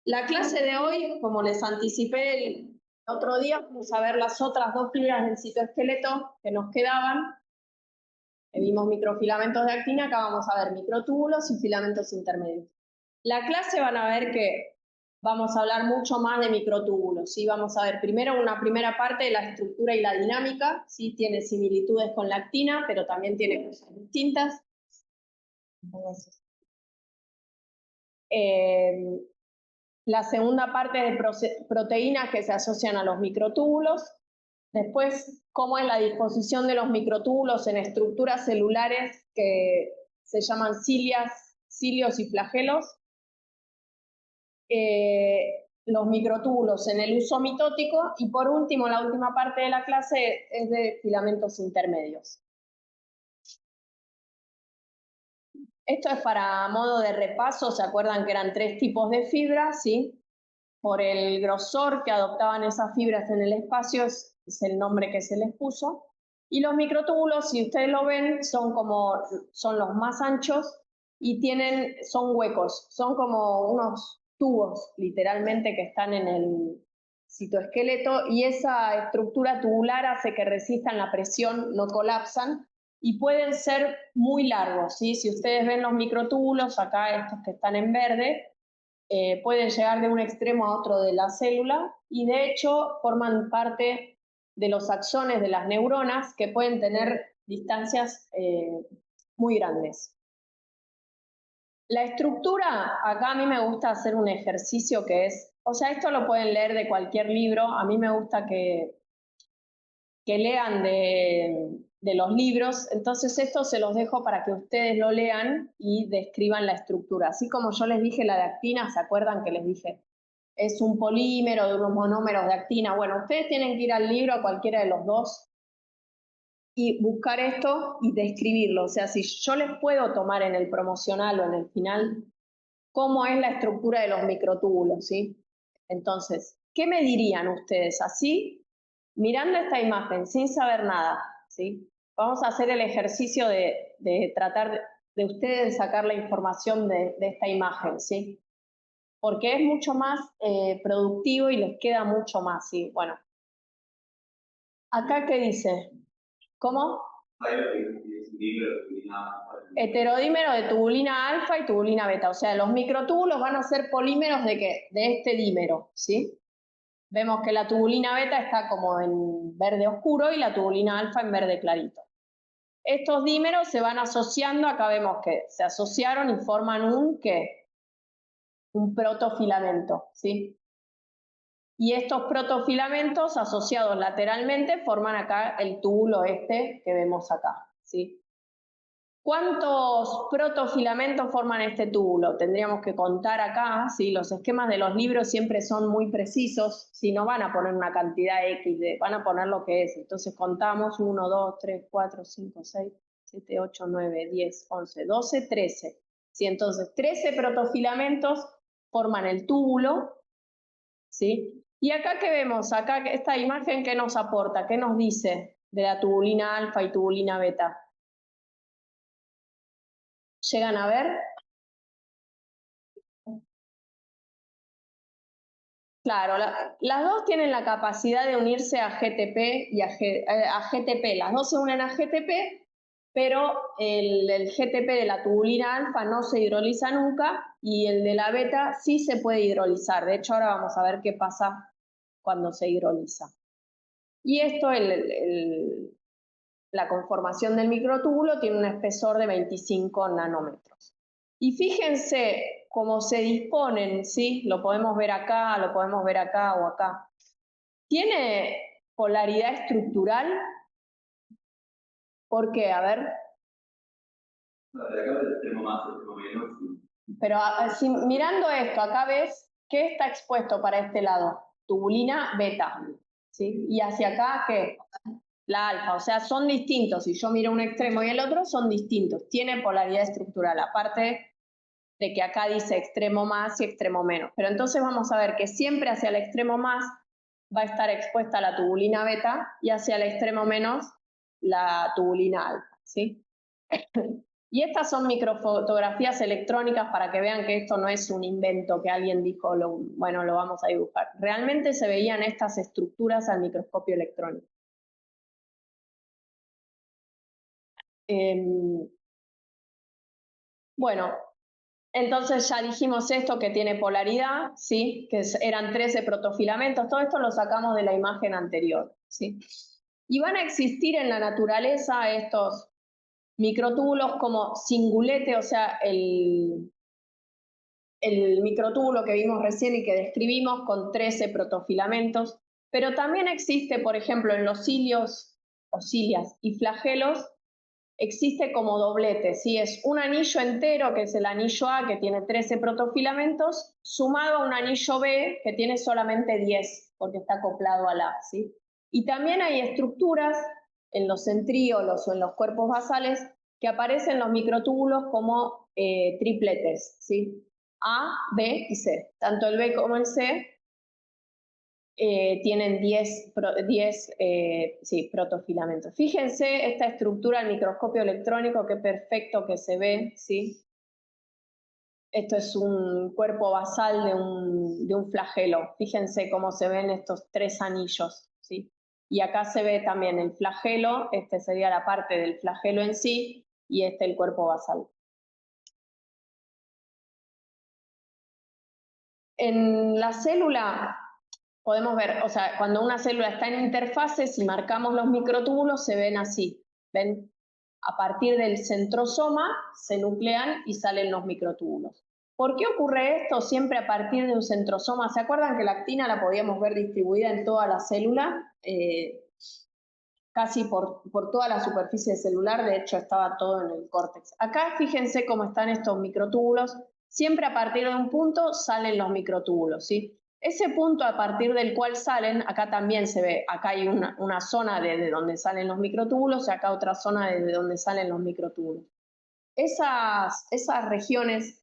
La clase de hoy, como les anticipé el otro día, vamos a ver las otras dos fibras del citoesqueleto que nos quedaban. Vimos microfilamentos de actina, acá vamos a ver microtúbulos y filamentos intermedios. La clase van a ver que vamos a hablar mucho más de microtúbulos, ¿sí? Vamos a ver primero una primera parte de la estructura y la dinámica, ¿sí? Tiene similitudes con la actina, pero también tiene cosas distintas. La segunda parte de proteínas que se asocian a los microtúbulos. Después, cómo es la disposición de los microtúbulos en estructuras celulares que se llaman cilios y flagelos. Los microtúbulos en el uso mitótico. Y por último, la última parte de la clase es de filamentos intermedios. Esto es para modo de repaso. ¿Se acuerdan que eran 3 tipos de fibras? ¿Sí? Por el grosor que adoptaban esas fibras en el espacio, es el nombre que se les puso. Y los microtúbulos, si ustedes lo ven, son los más anchos y son huecos, son como unos tubos, literalmente, que están en el citoesqueleto, y esa estructura tubular hace que resistan la presión, no colapsan, y pueden ser muy largos, ¿sí? Si ustedes ven los microtúbulos, acá estos que están en verde, pueden llegar de un extremo a otro de la célula y de hecho forman parte de los axones de las neuronas que pueden tener distancias muy grandes. La estructura, acá a mí me gusta hacer un ejercicio que es, o sea, esto lo pueden leer de cualquier libro, a mí me gusta que lean de los libros, entonces esto se los dejo para que ustedes lo lean y describan la estructura. Así como yo les dije la de actina, ¿se acuerdan que les dije? Es un polímero de unos monómeros de actina. Bueno, ustedes tienen que ir al libro, a cualquiera de los dos, y buscar esto y describirlo. O sea, si yo les puedo tomar en el promocional o en el final cómo es la estructura de los microtúbulos, ¿sí? Entonces, ¿qué me dirían ustedes así? Mirando esta imagen, sin saber nada, ¿sí? Vamos a hacer el ejercicio de tratar de ustedes sacar la información de esta imagen, ¿sí? Porque es mucho más productivo y les queda mucho más, ¿sí? Bueno, ¿acá qué dice? ¿Cómo? Heterodímero de tubulina alfa y tubulina beta, o sea, los microtúbulos van a ser polímeros ¿de qué? De este dímero, ¿sí? Vemos que la tubulina beta está como en verde oscuro y la tubulina alfa en verde clarito. Estos dímeros se van asociando, acá vemos que se asociaron y forman un protofilamento, ¿sí? Y estos protofilamentos asociados lateralmente forman acá el túbulo este que vemos acá, ¿sí? ¿Cuántos protofilamentos forman este túbulo? Tendríamos que contar acá, ¿sí? Los esquemas de los libros siempre son muy precisos, si no van a poner una cantidad X, van a poner lo que es. Entonces contamos 1, 2, 3, 4, 5, 6, 7, 8, 9, 10, 11, 12, 13. ¿Sí? Entonces 13 protofilamentos forman el túbulo, ¿sí? Y acá ¿qué vemos? Acá esta imagen, ¿qué nos aporta? ¿Qué nos dice de la tubulina alfa y tubulina beta? ¿Llegan a ver? Claro, las dos tienen la capacidad de unirse a GTP y a GTP. Las dos se unen a GTP, pero el GTP de la tubulina alfa no se hidroliza nunca y el de la beta sí se puede hidrolizar. De hecho, ahora vamos a ver qué pasa cuando se hidroliza. Y esto, la conformación del microtúbulo tiene un espesor de 25 nanómetros. Y fíjense cómo se disponen, ¿sí? Lo podemos ver acá, lo podemos ver acá o acá. ¿Tiene polaridad estructural? ¿Por qué? A ver. Pero mirando esto, acá ves que está expuesto para este lado. Tubulina beta, ¿sí? Y hacia acá, ¿qué? La alfa, o sea, son distintos. Si yo miro un extremo y el otro, son distintos. Tiene polaridad estructural, aparte de que acá dice extremo más y extremo menos. Pero entonces vamos a ver que siempre hacia el extremo más va a estar expuesta la tubulina beta y hacia el extremo menos la tubulina alfa, ¿sí? Y estas son microfotografías electrónicas para que vean que esto no es un invento que alguien dijo, bueno, lo vamos a dibujar. Realmente se veían estas estructuras al microscopio electrónico. Bueno, entonces ya dijimos esto que tiene polaridad, ¿sí? Que eran 13 protofilamentos, todo esto lo sacamos de la imagen anterior, ¿sí? Y van a existir en la naturaleza estos microtúbulos como cingulete, o sea, el microtúbulo que vimos recién y que describimos con 13 protofilamentos, pero también existe, por ejemplo, en los cilios o cilias y flagelos, existe como doblete, ¿sí? Es un anillo entero, que es el anillo A, que tiene 13 protofilamentos, sumado a un anillo B, que tiene solamente 10, porque está acoplado al A, ¿sí? Y también hay estructuras en los centríolos o en los cuerpos basales que aparecen los microtúbulos como tripletes, ¿sí? A, B y C. Tanto el B como el C tienen 10 protofilamentos. Fíjense esta estructura al microscopio electrónico, qué perfecto que se ve, ¿sí? Esto es un cuerpo basal de un flagelo. Fíjense cómo se ven estos 3 anillos, ¿sí? Y acá se ve también el flagelo, este sería la parte del flagelo en sí, y este el cuerpo basal. En la célula podemos ver, o sea, cuando una célula está en interfase, si marcamos los microtúbulos, se ven así. ¿Ven? A partir del centrosoma se nuclean y salen los microtúbulos. ¿Por qué ocurre esto siempre a partir de un centrosoma? ¿Se acuerdan que la actina la podíamos ver distribuida en toda la célula? Casi por toda la superficie celular, de hecho estaba todo en el córtex. Acá fíjense cómo están estos microtúbulos, siempre a partir de un punto salen los microtúbulos, ¿sí? Ese punto a partir del cual salen, acá también se ve, acá hay una zona desde donde salen los microtúbulos y acá otra zona desde donde salen los microtúbulos. Esas regiones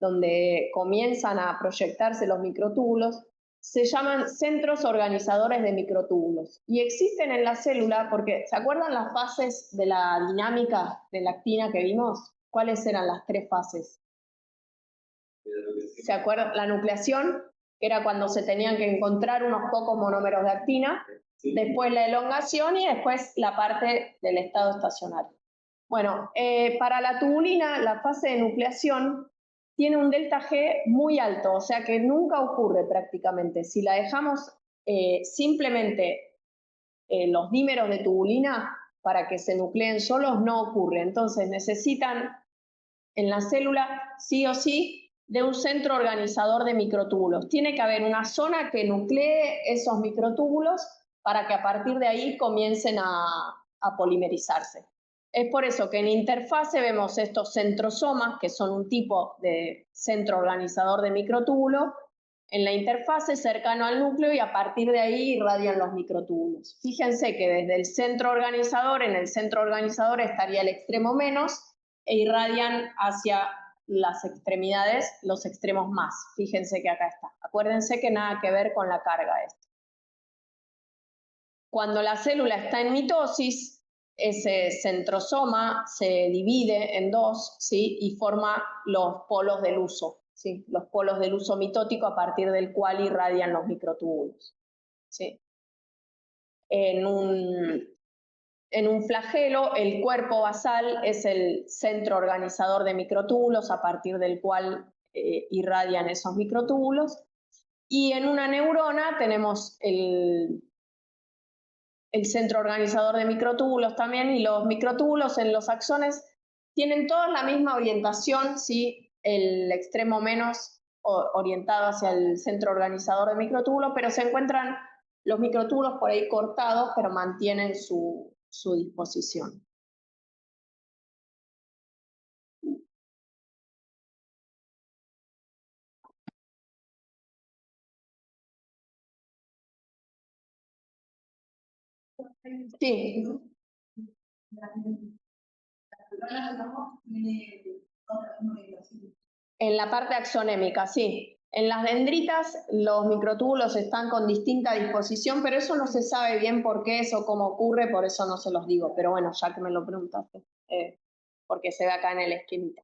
donde comienzan a proyectarse los microtúbulos se llaman centros organizadores de microtúbulos y existen en la célula porque, ¿se acuerdan las fases de la dinámica de la actina que vimos? ¿Cuáles eran las 3 fases? ¿Se acuerdan? La nucleación, que era cuando se tenían que encontrar unos pocos monómeros de actina, después la elongación y después la parte del estado estacionario. Bueno, para la tubulina, la fase de nucleación tiene un delta G muy alto, o sea que nunca ocurre prácticamente. Si la dejamos simplemente los dímeros de tubulina para que se nucleen solos, no ocurre. Entonces necesitan en la célula sí o sí de un centro organizador de microtúbulos. Tiene que haber una zona que nuclee esos microtúbulos para que a partir de ahí comiencen a polimerizarse. Es por eso que en interfase vemos estos centrosomas, que son un tipo de centro organizador de microtúbulo, en la interfase cercano al núcleo y a partir de ahí irradian los microtúbulos. Fíjense que desde el centro organizador, en el centro organizador estaría el extremo menos e irradian hacia las extremidades los extremos más. Fíjense que acá está. Acuérdense que nada que ver con la carga esto. Cuando la célula está en mitosis, ese centrosoma se divide en 2, ¿sí? Y forma los polos del uso, ¿sí? Los polos del uso mitótico a partir del cual irradian los microtúbulos, ¿sí? En un flagelo, el cuerpo basal es el centro organizador de microtúbulos a partir del cual irradian esos microtúbulos. Y en una neurona tenemos el centro organizador de microtúbulos también, y los microtúbulos en los axones tienen todos la misma orientación, ¿sí? El extremo menos orientado hacia el centro organizador de microtúbulos, pero se encuentran los microtúbulos por ahí cortados, pero mantienen su disposición. Sí. En la parte axonémica, sí. En las dendritas los microtúbulos están con distinta disposición, pero eso no se sabe bien por qué es o cómo ocurre, por eso no se los digo. Pero bueno, ya que me lo preguntaste, porque se ve acá en el esquemita.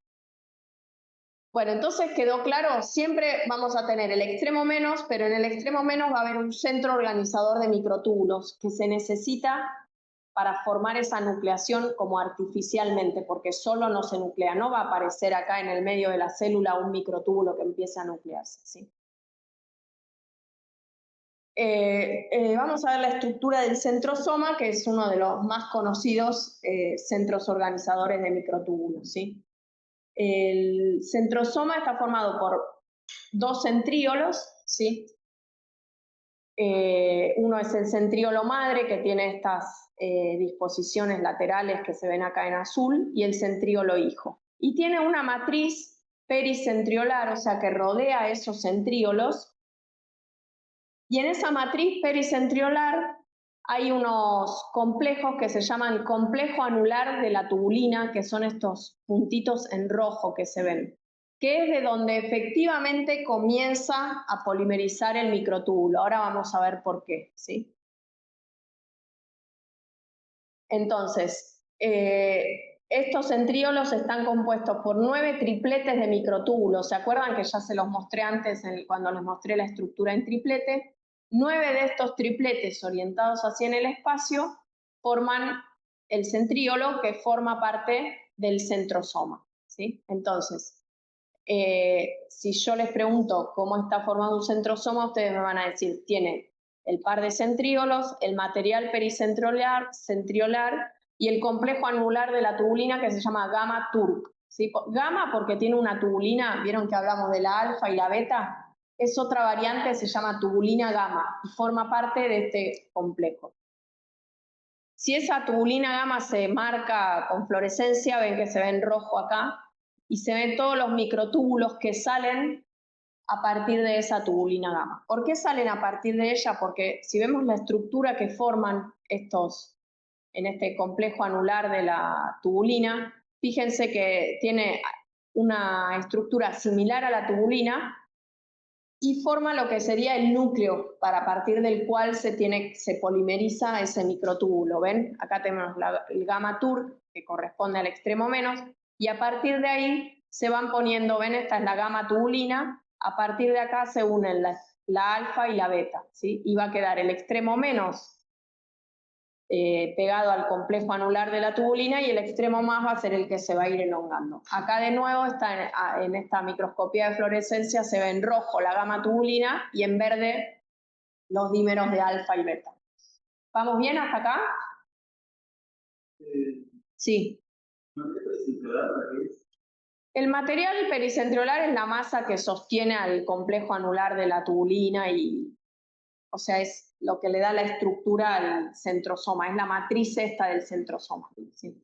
Bueno, entonces quedó claro, siempre vamos a tener el extremo menos, pero en el extremo menos va a haber un centro organizador de microtúbulos que se necesita para formar esa nucleación como artificialmente, porque solo no se nuclea, no va a aparecer acá en el medio de la célula un microtúbulo que empiece a nuclearse, ¿sí? Vamos a ver la estructura del centrosoma, que es uno de los más conocidos centros organizadores de microtúbulos, ¿sí? El centrosoma está formado por dos centríolos, ¿sí? Uno es el centríolo madre, que tiene estas disposiciones laterales que se ven acá en azul, y el centríolo hijo. Y tiene una matriz pericentriolar, o sea, que rodea esos centríolos. Y en esa matriz pericentriolar hay unos complejos que se llaman complejo anular de la tubulina, que son estos puntitos en rojo que se ven, que es de donde efectivamente comienza a polimerizar el microtúbulo. Ahora vamos a ver por qué, ¿sí? Entonces, estos centríolos están compuestos por 9 tripletes de microtúbulos. ¿Se acuerdan que ya se los mostré antes cuando les mostré la estructura en triplete? 9 de estos tripletes orientados hacia en el espacio forman el centríolo, que forma parte del centrosoma, ¿sí? Entonces, si yo les pregunto cómo está formado un centrosoma, ustedes me van a decir, tiene el par de centríolos, el material pericentriolar y el complejo anular de la tubulina que se llama gamma turc, ¿sí? Gamma porque tiene una tubulina, vieron que hablamos de la alfa y la beta, es otra variante, se llama tubulina gamma y forma parte de este complejo. Si esa tubulina gamma se marca con fluorescencia, ven que se ve en rojo acá, y se ven todos los microtúbulos que salen a partir de esa tubulina gamma. ¿Por qué salen a partir de ella? Porque si vemos la estructura que forman estos, en este complejo anular de la tubulina, fíjense que tiene una estructura similar a la tubulina y forma lo que sería el núcleo para partir del cual se polimeriza ese microtúbulo. ¿Ven? Acá tenemos el gamma turc, que corresponde al extremo menos, y a partir de ahí se van poniendo, ven, esta es la gamma tubulina, a partir de acá se unen la alfa y la beta, ¿sí? Y va a quedar el extremo menos pegado al complejo anular de la tubulina y el extremo más va a ser el que se va a ir elongando. Acá de nuevo está en esta microscopía de fluorescencia, se ve en rojo la gamma tubulina y en verde los dímeros de alfa y beta. ¿Vamos bien hasta acá? Sí. El material pericentriolar es la masa que sostiene al complejo anular de la tubulina y, o sea, es lo que le da la estructura al centrosoma, es la matriz esta del centrosoma. ¿Sí?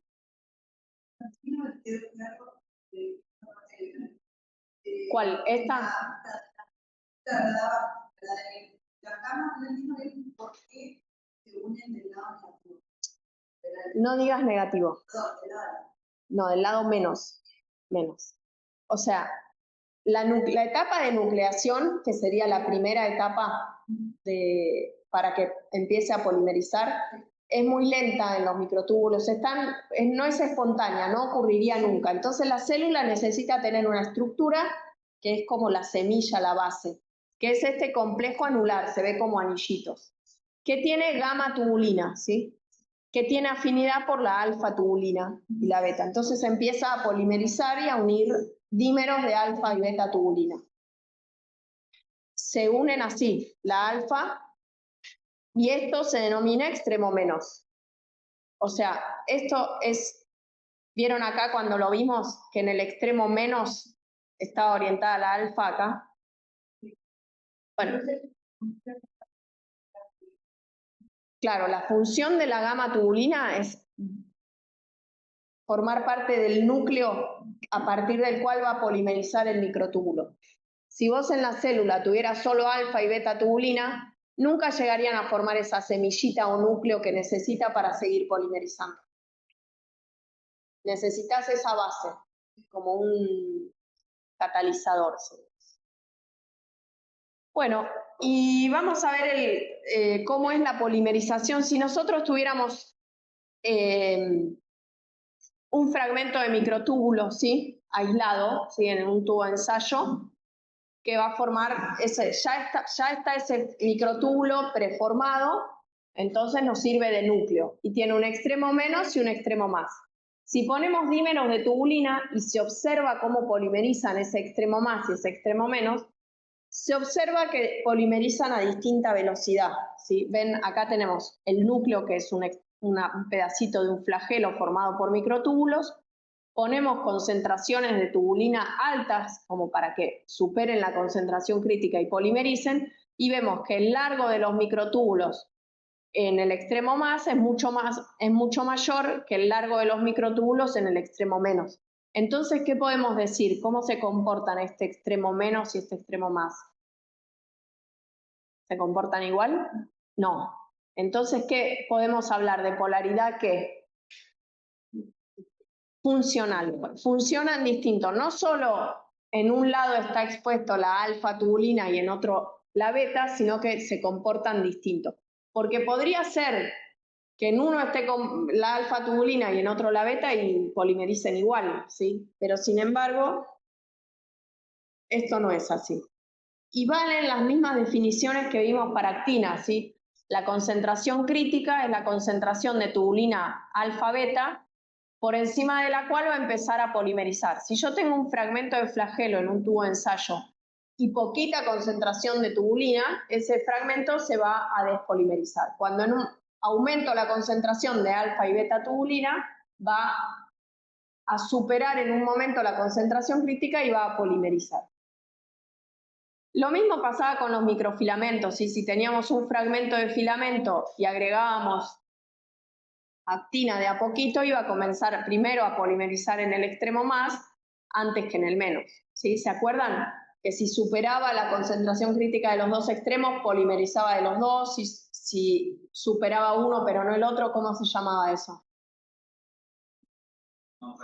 ¿Cuál? ¿Esta? No digas negativo. No, del lado menos. Menos. O sea, la etapa de nucleación, que sería la primera etapa para que empiece a polimerizar, es muy lenta en los microtúbulos, no es espontánea, no ocurriría nunca. Entonces la célula necesita tener una estructura que es como la semilla, la base, que es este complejo anular, se ve como anillitos, que tiene gamma tubulina, ¿sí? Que tiene afinidad por la alfa tubulina y la beta. Entonces empieza a polimerizar y a unir dímeros de alfa y beta tubulina. Se unen así, la alfa, y esto se denomina extremo menos. O sea, esto es, ¿vieron acá cuando lo vimos que en el extremo menos estaba orientada la alfa acá? Bueno, claro, la función de la gamma tubulina es formar parte del núcleo a partir del cual va a polimerizar el microtúbulo. Si vos en la célula tuvieras solo alfa y beta tubulina, nunca llegarían a formar esa semillita o núcleo que necesita para seguir polimerizando. Necesitas esa base, como un catalizador. Bueno, y vamos a ver cómo es la polimerización. Si nosotros tuviéramos un fragmento de microtúbulo, ¿sí? Aislado, ¿sí? En un tubo de ensayo, que va a formar, ya está ese microtúbulo preformado, entonces nos sirve de núcleo y tiene un extremo menos y un extremo más. Si ponemos dímeros de tubulina y se observa cómo polimerizan ese extremo más y ese extremo menos, se observa que polimerizan a distinta velocidad, ¿sí? Ven, acá tenemos el núcleo, que es un pedacito de un flagelo formado por microtúbulos. Ponemos concentraciones de tubulina altas como para que superen la concentración crítica y polimericen, y vemos que el largo de los microtúbulos en el extremo más es mucho mayor que el largo de los microtúbulos en el extremo menos. Entonces, ¿qué podemos decir? ¿Cómo se comportan este extremo menos y este extremo más? ¿Se comportan igual? No. Entonces, ¿qué podemos hablar de polaridad? ¿Qué? Funcional. Funcionan distinto. No solo en un lado está expuesto la alfa tubulina y en otro la beta, sino que se comportan distinto. Porque podría ser que en uno esté con la alfa tubulina y en otro la beta y polimericen igual, ¿sí? Pero sin embargo, esto no es así. Y valen las mismas definiciones que vimos para actina, ¿sí? La concentración crítica es la concentración de tubulina alfa-beta por encima de la cual va a empezar a polimerizar. Si yo tengo un fragmento de flagelo en un tubo de ensayo y poquita concentración de tubulina, ese fragmento se va a despolimerizar. Cuando aumento la concentración de alfa y beta tubulina, va a superar en un momento la concentración crítica y va a polimerizar. Lo mismo pasaba con los microfilamentos, ¿sí? Si teníamos un fragmento de filamento y agregábamos actina de a poquito, iba a comenzar primero a polimerizar en el extremo más antes que en el menos, ¿sí? ¿Se acuerdan? Que si superaba la concentración crítica de los dos extremos, polimerizaba de los dos, si superaba uno pero no el otro, ¿cómo se llamaba eso?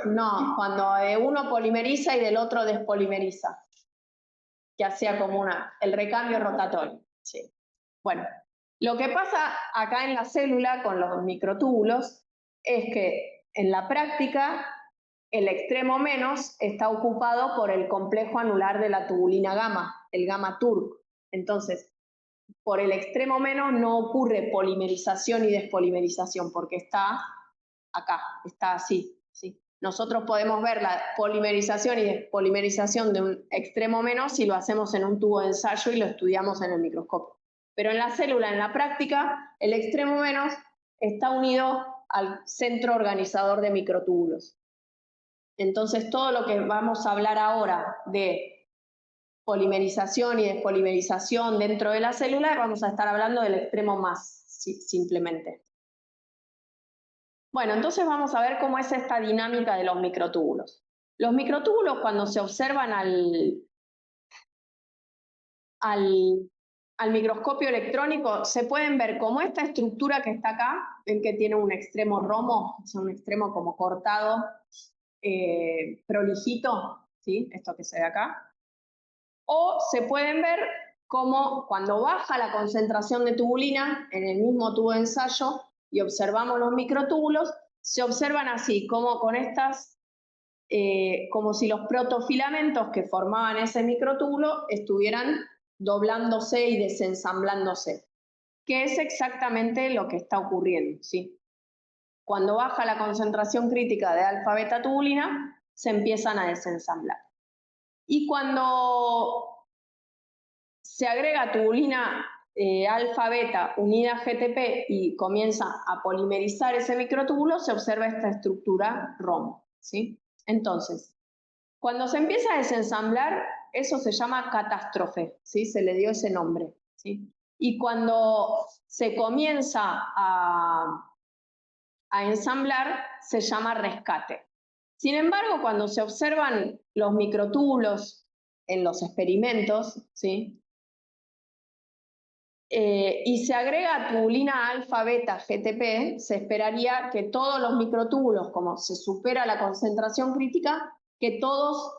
No, cuando uno polimeriza y del otro despolimeriza, que hacía como el recambio rotatorio. Sí. Bueno, lo que pasa acá en la célula con los microtúbulos es que en la práctica el extremo menos está ocupado por el complejo anular de la tubulina gamma, el gamma TURC. Entonces, por el extremo menos no ocurre polimerización y despolimerización porque está acá, está así, ¿sí? Nosotros podemos ver la polimerización y despolimerización de un extremo menos si lo hacemos en un tubo de ensayo y lo estudiamos en el microscopio. Pero en la célula, en la práctica, el extremo menos está unido al centro organizador de microtúbulos. Entonces, todo lo que vamos a hablar ahora de polimerización y despolimerización dentro de la célula, vamos a estar hablando del extremo más, simplemente. Bueno, entonces vamos a ver cómo es esta dinámica de los microtúbulos. Los microtúbulos, cuando se observan al microscopio electrónico, se pueden ver como esta estructura que está acá, ven que tiene un extremo romo, o sea, un extremo como cortado, prolijito, ¿sí? Esto que se ve acá. O se pueden ver como cuando baja la concentración de tubulina en el mismo tubo de ensayo y observamos los microtúbulos, se observan así, como con estas, como si los protofilamentos que formaban ese microtúbulo estuvieran doblándose y desensamblándose, que es exactamente lo que está ocurriendo, ¿sí? Cuando baja la concentración crítica de alfa-beta tubulina, se empiezan a desensamblar. Y cuando se agrega tubulina alfa-beta unida a GTP y comienza a polimerizar ese microtúbulo, se observa esta estructura ROM, ¿sí? Entonces, cuando se empieza a desensamblar, eso se llama catástrofe, ¿sí? Se le dio ese nombre, ¿sí? Y cuando se comienza a ensamblar, se llama rescate. Sin embargo, cuando se observan los microtúbulos en los experimentos, ¿sí? Y se agrega tubulina alfa-beta GTP, se esperaría que todos los microtúbulos, como se supera la concentración crítica, que todos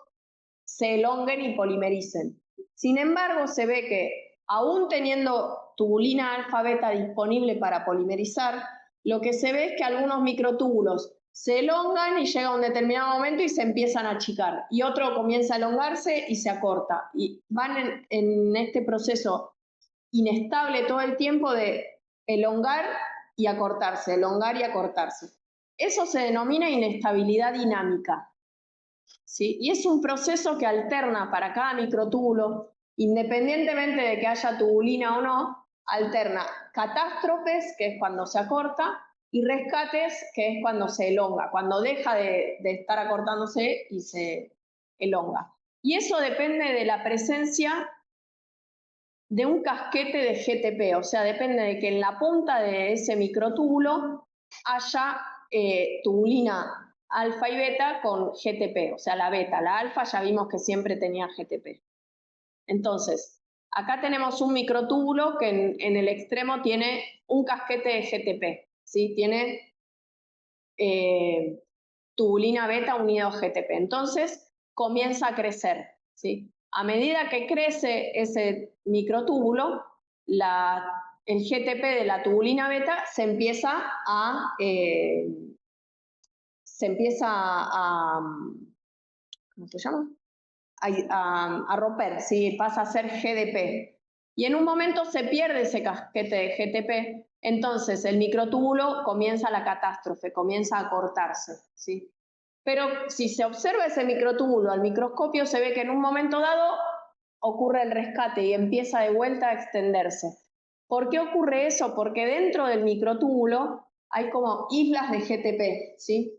se elonguen y polimericen. Sin embargo, se ve que aún teniendo tubulina alfa-beta disponible para polimerizar, lo que se ve es que algunos microtúbulos se elongan y llega a un determinado momento y se empiezan a achicar. Y otro comienza a elongarse y se acorta. Y van en este proceso inestable todo el tiempo de elongar y acortarse, elongar y acortarse. Eso se denomina inestabilidad dinámica, ¿sí? Y es un proceso que alterna para cada microtúbulo, independientemente de que haya tubulina o no, alterna catástrofes, que es cuando se acorta, y rescates, que es cuando se elonga, cuando deja de estar acortándose y se elonga. Y eso depende de la presencia de un casquete de GTP, o sea, depende de que en la punta de ese microtúbulo haya tubulina alfa y beta con GTP, o sea, la beta. La alfa ya vimos que siempre tenía GTP. Entonces, acá tenemos un microtúbulo que en el extremo tiene un casquete de GTP, ¿sí? Tiene tubulina beta unido a GTP. Entonces, comienza a crecer, ¿sí? A medida que crece ese microtúbulo, el GTP de la tubulina beta se empieza a ¿cómo se llama? A romper, ¿sí? Pasa a ser GDP. Y en un momento se pierde ese casquete de GTP, entonces el microtúbulo comienza la catástrofe, comienza a cortarse, ¿sí? Pero si se observa ese microtúbulo al microscopio, se ve que en un momento dado ocurre el rescate y empieza de vuelta a extenderse. ¿Por qué ocurre eso? Porque dentro del microtúbulo hay como islas de GTP, ¿sí?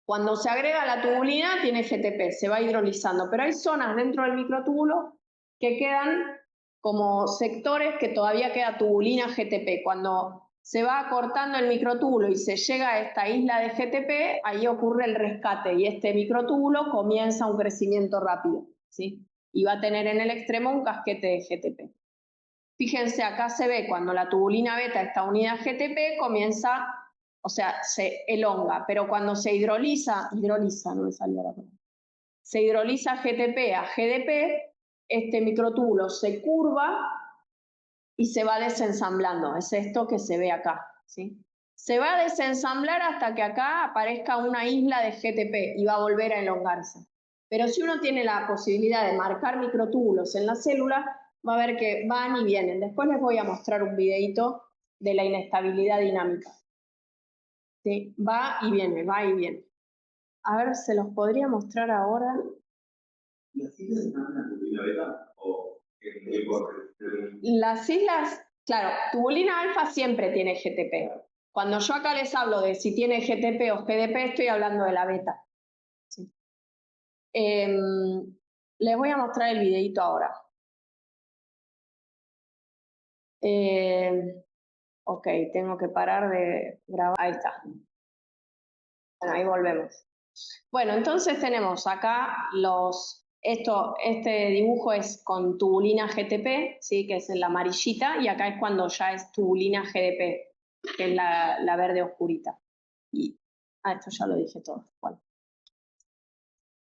Cuando se agrega la tubulina tiene GTP, se va hidrolizando, pero hay zonas dentro del microtúbulo que quedan como sectores que todavía queda tubulina GTP. Cuando se va acortando el microtúbulo y se llega a esta isla de GTP, ahí ocurre el rescate y este microtúbulo comienza un crecimiento rápido, ¿sí? Y va a tener en el extremo un casquete de GTP. Fíjense, acá se ve cuando la tubulina beta está unida a GTP, comienza, o sea, se elonga, pero cuando se hidroliza, no me salió la palabra, se hidroliza GTP a GDP, este microtúbulo se curva y se va desensamblando. Es esto que se ve acá, ¿sí? Se va a desensamblar hasta que acá aparezca una isla de GTP y va a volver a elongarse. Pero si uno tiene la posibilidad de marcar microtúbulos en la célula, va a ver que van y vienen. Después les voy a mostrar un videito de la inestabilidad dinámica. ¿Sí? Va y viene, va y viene. A ver, ¿se los podría mostrar ahora? ¿Las islas están en la tubulina beta o las islas, claro, tubulina alfa siempre tiene GTP. Cuando yo acá les hablo de si tiene GTP o GDP, estoy hablando de la beta. ¿Sí? Les voy a mostrar el videito ahora. Ok, tengo que parar de grabar. Ahí está. Bueno, ahí volvemos. Bueno, entonces tenemos acá este dibujo es con tubulina GTP, ¿sí? Que es en la amarillita, y acá es cuando ya es tubulina GDP, que es la verde oscurita. Esto ya lo dije todo. Bueno.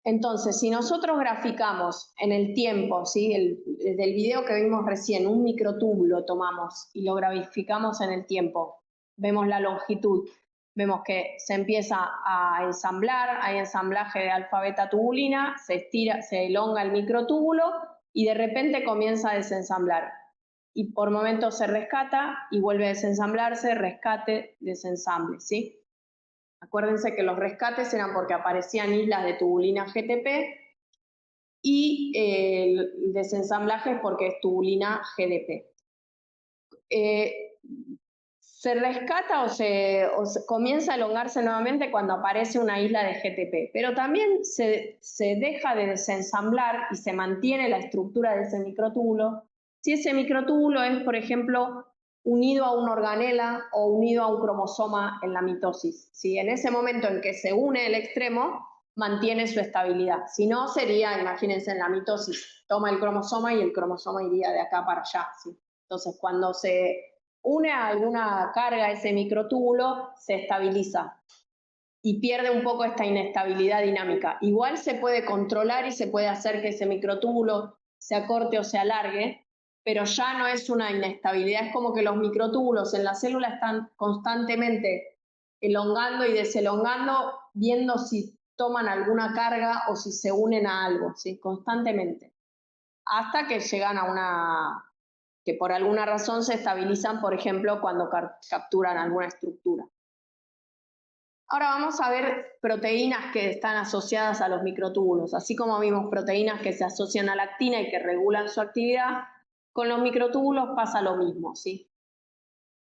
Entonces, si nosotros graficamos en el tiempo, ¿sí? Del video que vimos recién, un microtúbulo tomamos y lo graficamos en el tiempo, vemos la longitud, vemos que se empieza a ensamblar, hay ensamblaje de alfa-beta tubulina, se estira, se elonga el microtúbulo y de repente comienza a desensamblar. Y por momentos se rescata y vuelve a desensamblarse, rescate, desensamble, ¿sí? Acuérdense que los rescates eran porque aparecían islas de tubulina GTP y el desensamblaje es porque es tubulina GDP. Se rescata o se comienza a elongarse nuevamente cuando aparece una isla de GTP, pero también se deja de desensamblar y se mantiene la estructura de ese microtúbulo si ese microtúbulo es, por ejemplo, unido a una organela o unido a un cromosoma en la mitosis. ¿Sí? En ese momento en que se une el extremo, mantiene su estabilidad. Si no, sería, imagínense, en la mitosis, toma el cromosoma y el cromosoma iría de acá para allá. ¿Sí? Entonces, cuando se une a alguna carga ese microtúbulo, se estabiliza y pierde un poco esta inestabilidad dinámica. Igual se puede controlar y se puede hacer que ese microtúbulo se acorte o se alargue, pero ya no es una inestabilidad, es como que los microtúbulos en la célula están constantemente elongando y deselongando, viendo si toman alguna carga o si se unen a algo, ¿sí? Constantemente, hasta que llegan a una, que por alguna razón se estabilizan, por ejemplo, cuando capturan alguna estructura. Ahora vamos a ver proteínas que están asociadas a los microtúbulos. Así como vimos proteínas que se asocian a la actina y que regulan su actividad, con los microtúbulos pasa lo mismo, ¿sí?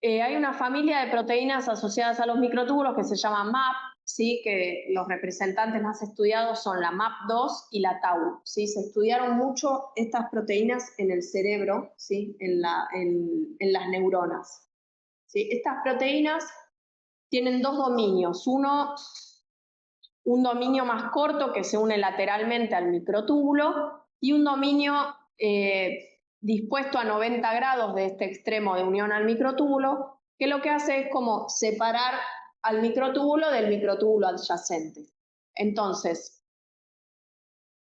Hay una familia de proteínas asociadas a los microtúbulos que se llama MAP, ¿sí? Que los representantes más estudiados son la MAP2 y la Tau, ¿sí? Se estudiaron mucho estas proteínas en el cerebro, ¿sí? En las neuronas, ¿sí? Estas proteínas tienen dos dominios, un dominio más corto que se une lateralmente al microtúbulo y un dominio dispuesto a 90 grados de este extremo de unión al microtúbulo, que lo que hace es como separar al microtúbulo del microtúbulo adyacente. Entonces,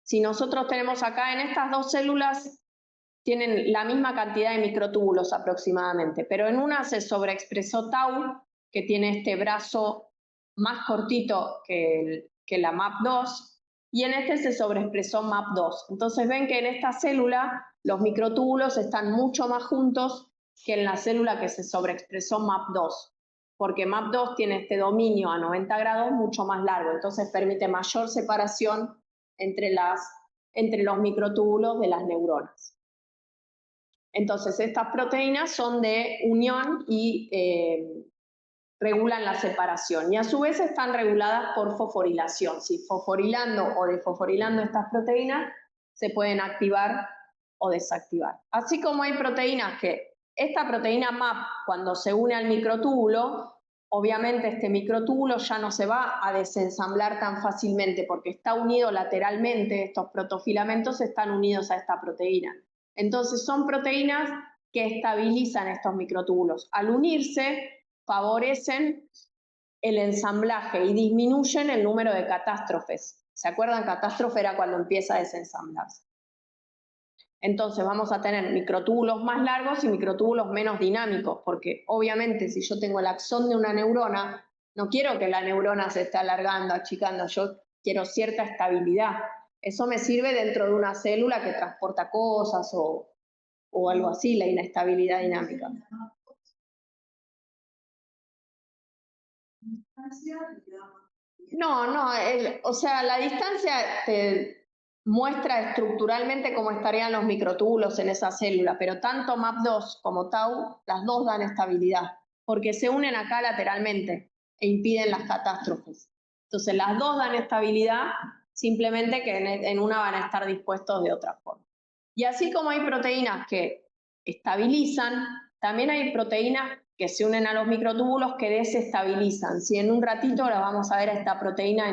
si nosotros tenemos acá en estas dos células, tienen la misma cantidad de microtúbulos aproximadamente, pero en una se sobreexpresó Tau, que tiene este brazo más cortito que la MAP2, y en este se sobreexpresó MAP2. Entonces ven que en esta célula los microtúbulos están mucho más juntos que en la célula que se sobreexpresó MAP2, porque MAP2 tiene este dominio a 90 grados mucho más largo, entonces permite mayor separación entre los microtúbulos de las neuronas. Entonces, estas proteínas son de unión y regulan la separación. Y a su vez están reguladas por fosforilación. Si fosforilando o desfosforilando estas proteínas, se pueden activar o desactivar. Así como hay proteínas que, esta proteína MAP, cuando se une al microtúbulo, obviamente este microtúbulo ya no se va a desensamblar tan fácilmente porque está unido lateralmente, estos protofilamentos están unidos a esta proteína. Entonces son proteínas que estabilizan estos microtúbulos. Al unirse, favorecen el ensamblaje y disminuyen el número de catástrofes. ¿Se acuerdan? Catástrofe era cuando empieza a desensamblarse. Entonces vamos a tener microtúbulos más largos y microtúbulos menos dinámicos, porque obviamente si yo tengo el axón de una neurona, no quiero que la neurona se esté alargando, achicando, yo quiero cierta estabilidad. Eso me sirve dentro de una célula que transporta cosas o algo así, la inestabilidad dinámica. No, o sea, la distancia te muestra estructuralmente cómo estarían los microtúbulos en esa célula, pero tanto MAP2 como Tau, las dos dan estabilidad, porque se unen acá lateralmente e impiden las catástrofes. Entonces, las dos dan estabilidad, simplemente que en una van a estar dispuestos de otra forma. Y así como hay proteínas que estabilizan, también hay proteínas que se unen a los microtúbulos que desestabilizan. Si en un ratito la vamos a ver a esta proteína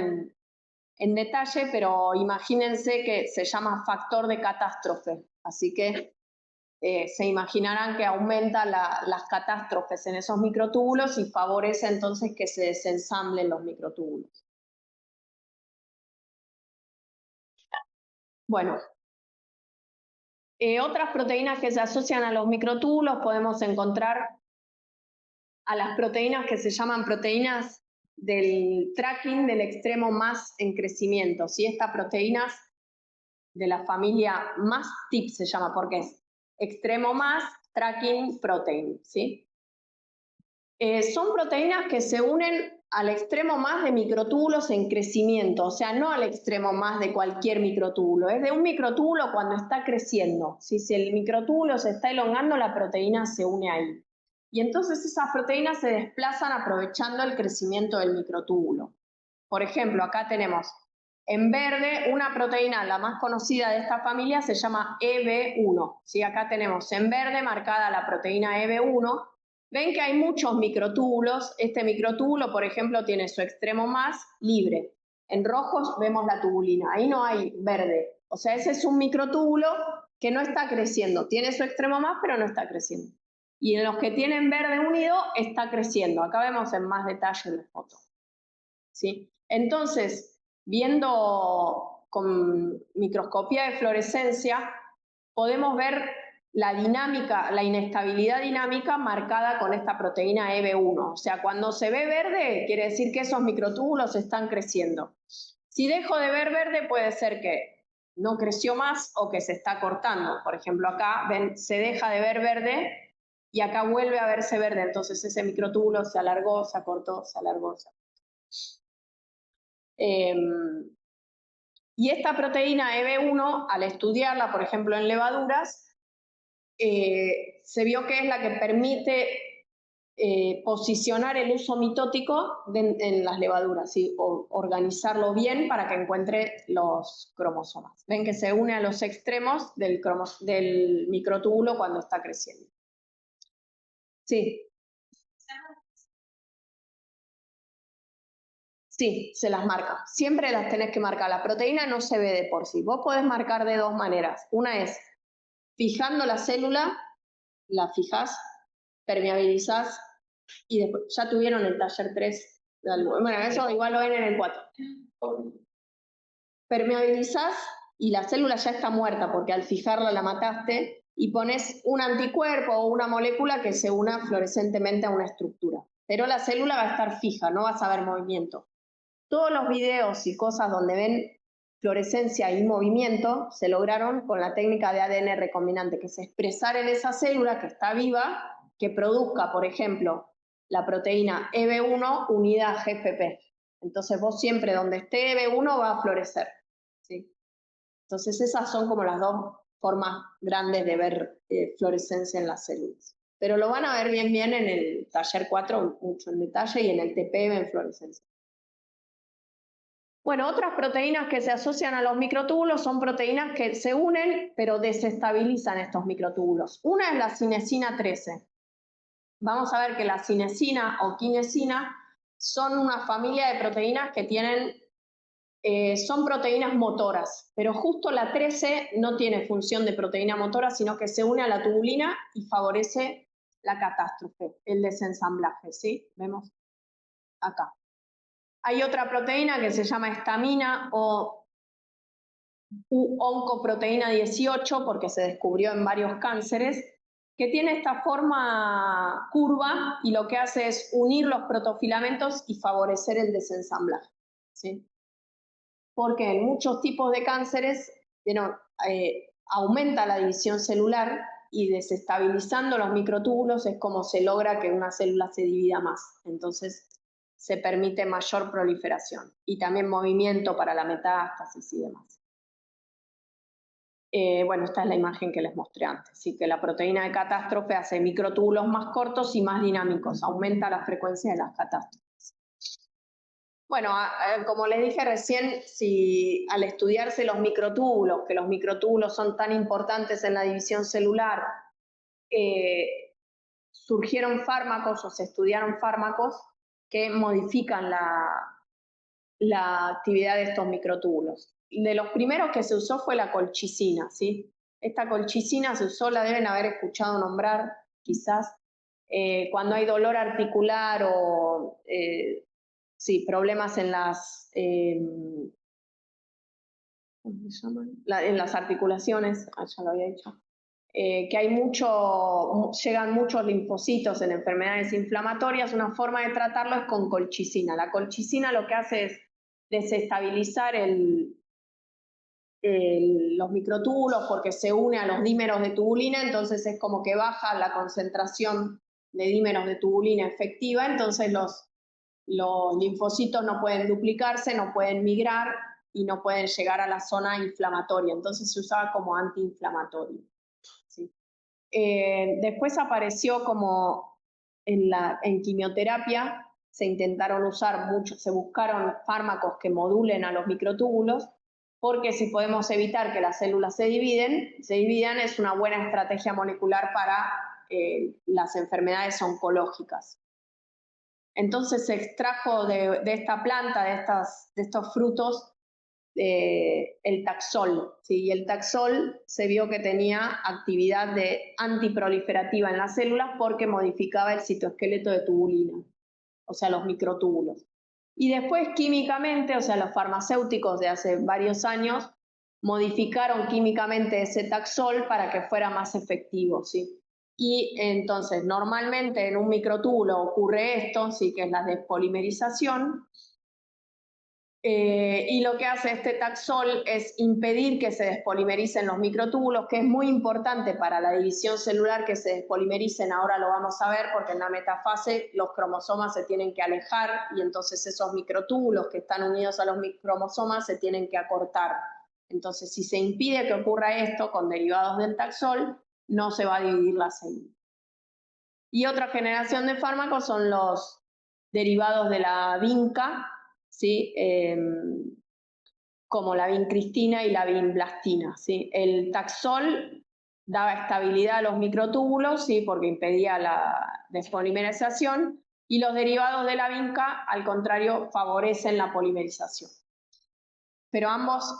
en detalle, pero imagínense que se llama factor de catástrofe, así que se imaginarán que aumenta las catástrofes en esos microtúbulos y favorece entonces que se desensamblen los microtúbulos. Bueno, otras proteínas que se asocian a los microtúbulos podemos encontrar a las proteínas que se llaman proteínas del tracking del extremo más en crecimiento. ¿Sí? Estas proteínas de la familia MASTIP se llama porque es extremo más tracking protein. ¿Sí? Son proteínas que se unen al extremo más de microtúbulos en crecimiento, o sea, no al extremo más de cualquier microtúbulo, es de un microtúbulo cuando está creciendo. ¿Sí? Si el microtúbulo se está elongando, la proteína se une ahí. Y entonces esas proteínas se desplazan aprovechando el crecimiento del microtúbulo. Por ejemplo, acá tenemos en verde una proteína, la más conocida de esta familia, se llama EB1. ¿Sí? Acá tenemos en verde marcada la proteína EB1. Ven que hay muchos microtúbulos. Este microtúbulo, por ejemplo, tiene su extremo más libre. En rojo vemos la tubulina, ahí no hay verde. O sea, ese es un microtúbulo que no está creciendo. Tiene su extremo más, pero no está creciendo. Y en los que tienen verde unido, está creciendo. Acá vemos en más detalle en la foto. ¿Sí? Entonces, viendo con microscopía de fluorescencia, podemos ver la dinámica, la inestabilidad dinámica marcada con esta proteína EB1. O sea, cuando se ve verde, quiere decir que esos microtúbulos están creciendo. Si dejo de ver verde, puede ser que no creció más o que se está cortando. Por ejemplo, acá ven, se deja de ver verde y acá vuelve a verse verde. Entonces ese microtúbulo se alargó, se acortó, se alargó, se acortó. Y esta proteína EB1, al estudiarla, por ejemplo, en levaduras, se vio que es la que permite posicionar el uso mitótico en las levaduras, ¿sí? O organizarlo bien para que encuentre los cromosomas. Ven que se une a los extremos del microtúbulo cuando está creciendo. Sí. Sí, se las marca. Siempre las tenés que marcar. La proteína no se ve de por sí. Vos podés marcar de dos maneras. Una es fijando la célula, la fijás, permeabilizás y después, ya tuvieron el taller 3 de algo. Bueno, eso igual lo ven en el 4. Permeabilizás y la célula ya está muerta porque al fijarla la mataste y pones un anticuerpo o una molécula que se una fluorescentemente a una estructura. Pero la célula va a estar fija, no vas a ver movimiento. Todos los videos y cosas donde ven fluorescencia y movimiento se lograron con la técnica de ADN recombinante, que es expresar en esa célula que está viva, que produzca, por ejemplo, la proteína EB1 unida a GFP. Entonces vos siempre donde esté EB1 va a florecer, ¿sí? Entonces esas son como las dos formas grandes de ver fluorescencia en las células. Pero lo van a ver bien en el taller 4, mucho en detalle, y en el TP ven fluorescencia. Bueno, otras proteínas que se asocian a los microtúbulos son proteínas que se unen pero desestabilizan estos microtúbulos. Una es la cinesina 13. Vamos a ver que la cinesina o quinesina son una familia de proteínas que tienen, son proteínas motoras, pero justo la 13 no tiene función de proteína motora, sino que se une a la tubulina y favorece la catástrofe, el desensamblaje, ¿sí? Vemos acá. Hay otra proteína que se llama estamina o oncoproteína 18, porque se descubrió en varios cánceres, que tiene esta forma curva y lo que hace es unir los protofilamentos y favorecer el desensamblaje, ¿sí? Porque en muchos tipos de cánceres aumenta la división celular y desestabilizando los microtúbulos es como se logra que una célula se divida más. Entonces se permite mayor proliferación y también movimiento para la metástasis y demás. Bueno, esta es la imagen que les mostré antes, así que la proteína de catástrofe hace microtúbulos más cortos y más dinámicos, aumenta la frecuencia de las catástrofes. Bueno, como les dije recién, si al estudiarse los microtúbulos, que los microtúbulos son tan importantes en la división celular, surgieron fármacos o se estudiaron fármacos que modifican la actividad de estos microtúbulos. De los primeros que se usó fue la colchicina, ¿sí? Esta colchicina se usó, la deben haber escuchado nombrar, quizás, cuando hay dolor articular o sí, problemas en las ¿cómo se llaman? En las articulaciones, ya lo había dicho, que hay llegan muchos linfocitos en enfermedades inflamatorias. Una forma de tratarlo es con colchicina. La colchicina lo que hace es desestabilizar los microtúbulos porque se une a los dímeros de tubulina, entonces es como que baja la concentración de dímeros de tubulina efectiva, entonces los linfocitos no pueden duplicarse, no pueden migrar y no pueden llegar a la zona inflamatoria, entonces se usaba como antiinflamatorio, ¿sí? Después apareció como en quimioterapia, se intentaron usar se buscaron fármacos que modulen a los microtúbulos, porque si podemos evitar que las células se dividan, es una buena estrategia molecular para las enfermedades oncológicas. Entonces se extrajo de esta planta, de estos frutos, el taxol, ¿sí? Y el taxol se vio que tenía actividad antiproliferativa en las células porque modificaba el citoesqueleto de tubulina, o sea, los microtúbulos. Y después químicamente, o sea, los farmacéuticos de hace varios años modificaron químicamente ese taxol para que fuera más efectivo, ¿sí? Y entonces, normalmente en un microtúbulo ocurre esto, ¿sí? Que es la despolimerización. Y lo que hace este taxol es impedir que se despolimericen los microtúbulos, que es muy importante para la división celular que se despolimericen. Ahora lo vamos a ver porque en la metafase los cromosomas se tienen que alejar y entonces esos microtúbulos que están unidos a los cromosomas se tienen que acortar. Entonces, si se impide que ocurra esto con derivados del taxol, no se va a dividir la célula. Y otra generación de fármacos son los derivados de la vinca, ¿sí? Como la vincristina y la vinblastina, ¿sí? El taxol daba estabilidad a los microtúbulos, ¿sí? Porque impedía la despolimerización, y los derivados de la vinca, al contrario, favorecen la polimerización. Pero ambos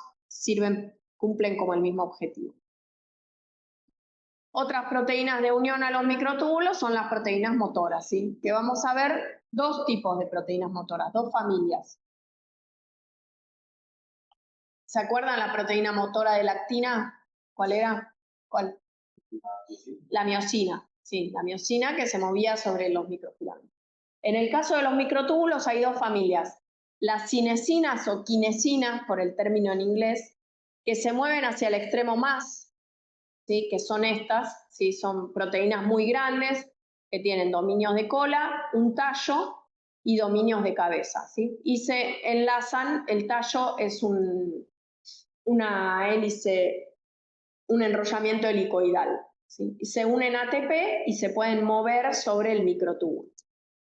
cumplen como el mismo objetivo. Otras proteínas de unión a los microtúbulos son las proteínas motoras, ¿sí? Que vamos a ver dos tipos de proteínas motoras, dos familias. ¿Se acuerdan la proteína motora de la actina? ¿Cuál era? ¿Cuál? La miosina, sí, la miosina que se movía sobre los microfilamentos. En el caso de los microtúbulos hay dos familias, las cinesinas o quinesinas, por el término en inglés, que se mueven hacia el extremo más, ¿sí? Que son estas, ¿sí? Son proteínas muy grandes que tienen dominios de cola, un tallo y dominios de cabeza, ¿sí? Y se enlazan, el tallo es una hélice, un enrollamiento helicoidal, ¿sí? Y se unen ATP y se pueden mover sobre el microtúbulo.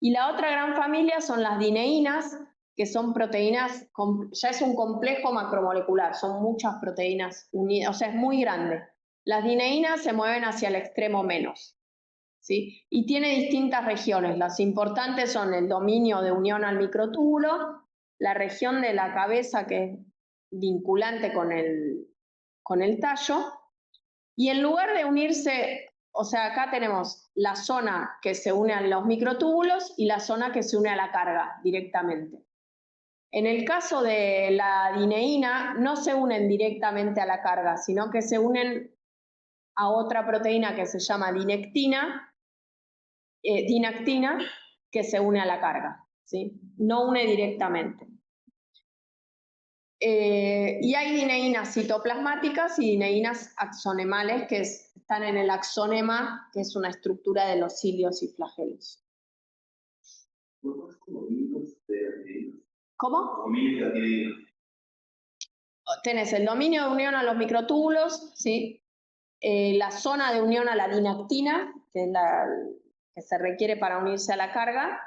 Y la otra gran familia son las dineínas, que son proteínas, ya es un complejo macromolecular, son muchas proteínas unidas, o sea, es muy grande. Las dineínas se mueven hacia el extremo menos, ¿sí? Y tiene distintas regiones. Las importantes son el dominio de unión al microtúbulo, la región de la cabeza que es vinculante con el tallo, y en lugar de unirse, o sea, acá tenemos la zona que se une a los microtúbulos y la zona que se une a la carga directamente. En el caso de la dineína, no se unen directamente a la carga, sino que se unen a otra proteína que se llama dinactina, que se une a la carga, ¿sí? No une directamente. Y hay dineínas citoplasmáticas y dineínas axonemales que están en el axonema, que es una estructura de los cilios y flagelos. ¿Cómo? Tenés el dominio de unión a los microtúbulos, ¿sí? La zona de unión a la dinactina, que es la que se requiere para unirse a la carga,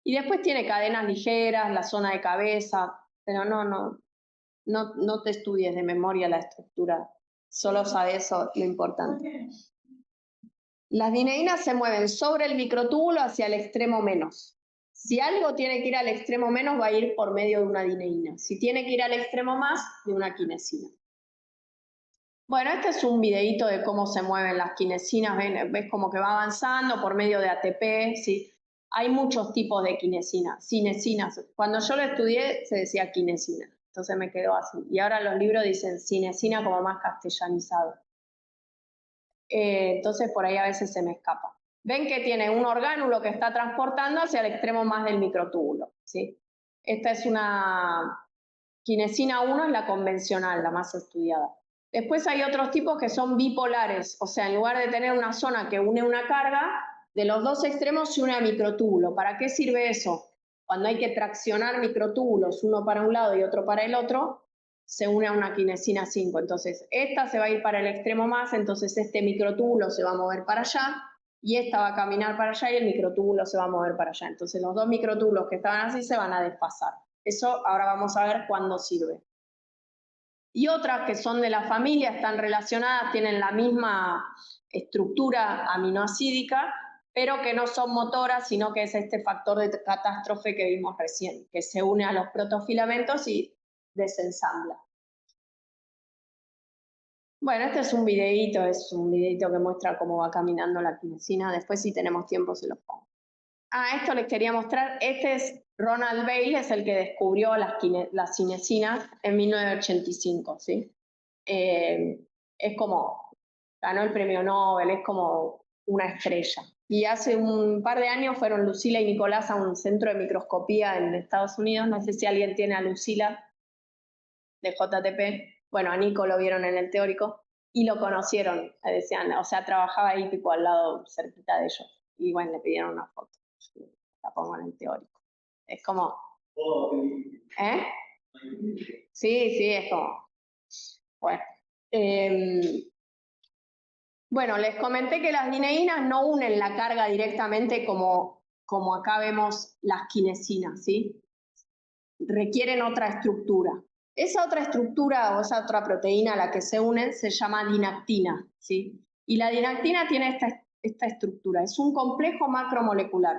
y después tiene cadenas ligeras, la zona de cabeza, pero no te estudies de memoria la estructura, solo sabes eso, lo importante. Las dineínas se mueven sobre el microtúbulo hacia el extremo menos. Si algo tiene que ir al extremo menos, va a ir por medio de una dineína. Si tiene que ir al extremo más, de una quinesina. Bueno, este es un videíto de cómo se mueven las quinesinas. Ves como que va avanzando por medio de ATP, ¿sí? Hay muchos tipos de cinesinas. Cuando yo lo estudié se decía quinesina, entonces me quedó así. Y ahora los libros dicen cinesina como más castellanizado. Entonces por ahí a veces se me escapa. Ven que tiene un orgánulo que está transportando hacia el extremo más del microtúbulo, ¿sí? Esta es una quinesina 1, es la convencional, la más estudiada. Después hay otros tipos que son bipolares, o sea, en lugar de tener una zona que une una carga, de los dos extremos se une a microtúbulo. ¿Para qué sirve eso? Cuando hay que traccionar microtúbulos, uno para un lado y otro para el otro, se une a una quinesina 5. Entonces, esta se va a ir para el extremo más, entonces este microtúbulo se va a mover para allá, y esta va a caminar para allá y el microtúbulo se va a mover para allá. Entonces, los dos microtúbulos que estaban así se van a desfasar. Eso ahora vamos a ver cuándo sirve. Y otras que son de la familia, están relacionadas, tienen la misma estructura aminoácidica, pero que no son motoras, sino que es este factor de catástrofe que vimos recién, que se une a los protofilamentos y desensambla. Bueno, este es un videíto que muestra cómo va caminando la quinesina. Después, si tenemos tiempo, se los pongo. Esto les quería mostrar. Este es Ronald Bale, es el que descubrió las cinesinas en 1985, ¿sí? es como, ganó el premio Nobel, es como una estrella. Y hace un par de años fueron Lucila y Nicolás a un centro de microscopía en Estados Unidos. No sé si alguien tiene a Lucila de JTP. Bueno, a Nico lo vieron en el teórico y lo conocieron. Decían, o sea, trabajaba ahí tipo al lado, cerquita de ellos. Y bueno, le pidieron una foto. La pongo en el teórico. Es como... ¿Eh? Sí, sí, es como... Bueno. Bueno, les comenté que las dineínas no unen la carga directamente como acá vemos las quinesinas, ¿sí? Requieren otra estructura. Esa otra estructura o esa otra proteína a la que se unen se llama dinactina, ¿sí? Y la dinactina tiene esta estructura, es un complejo macromolecular.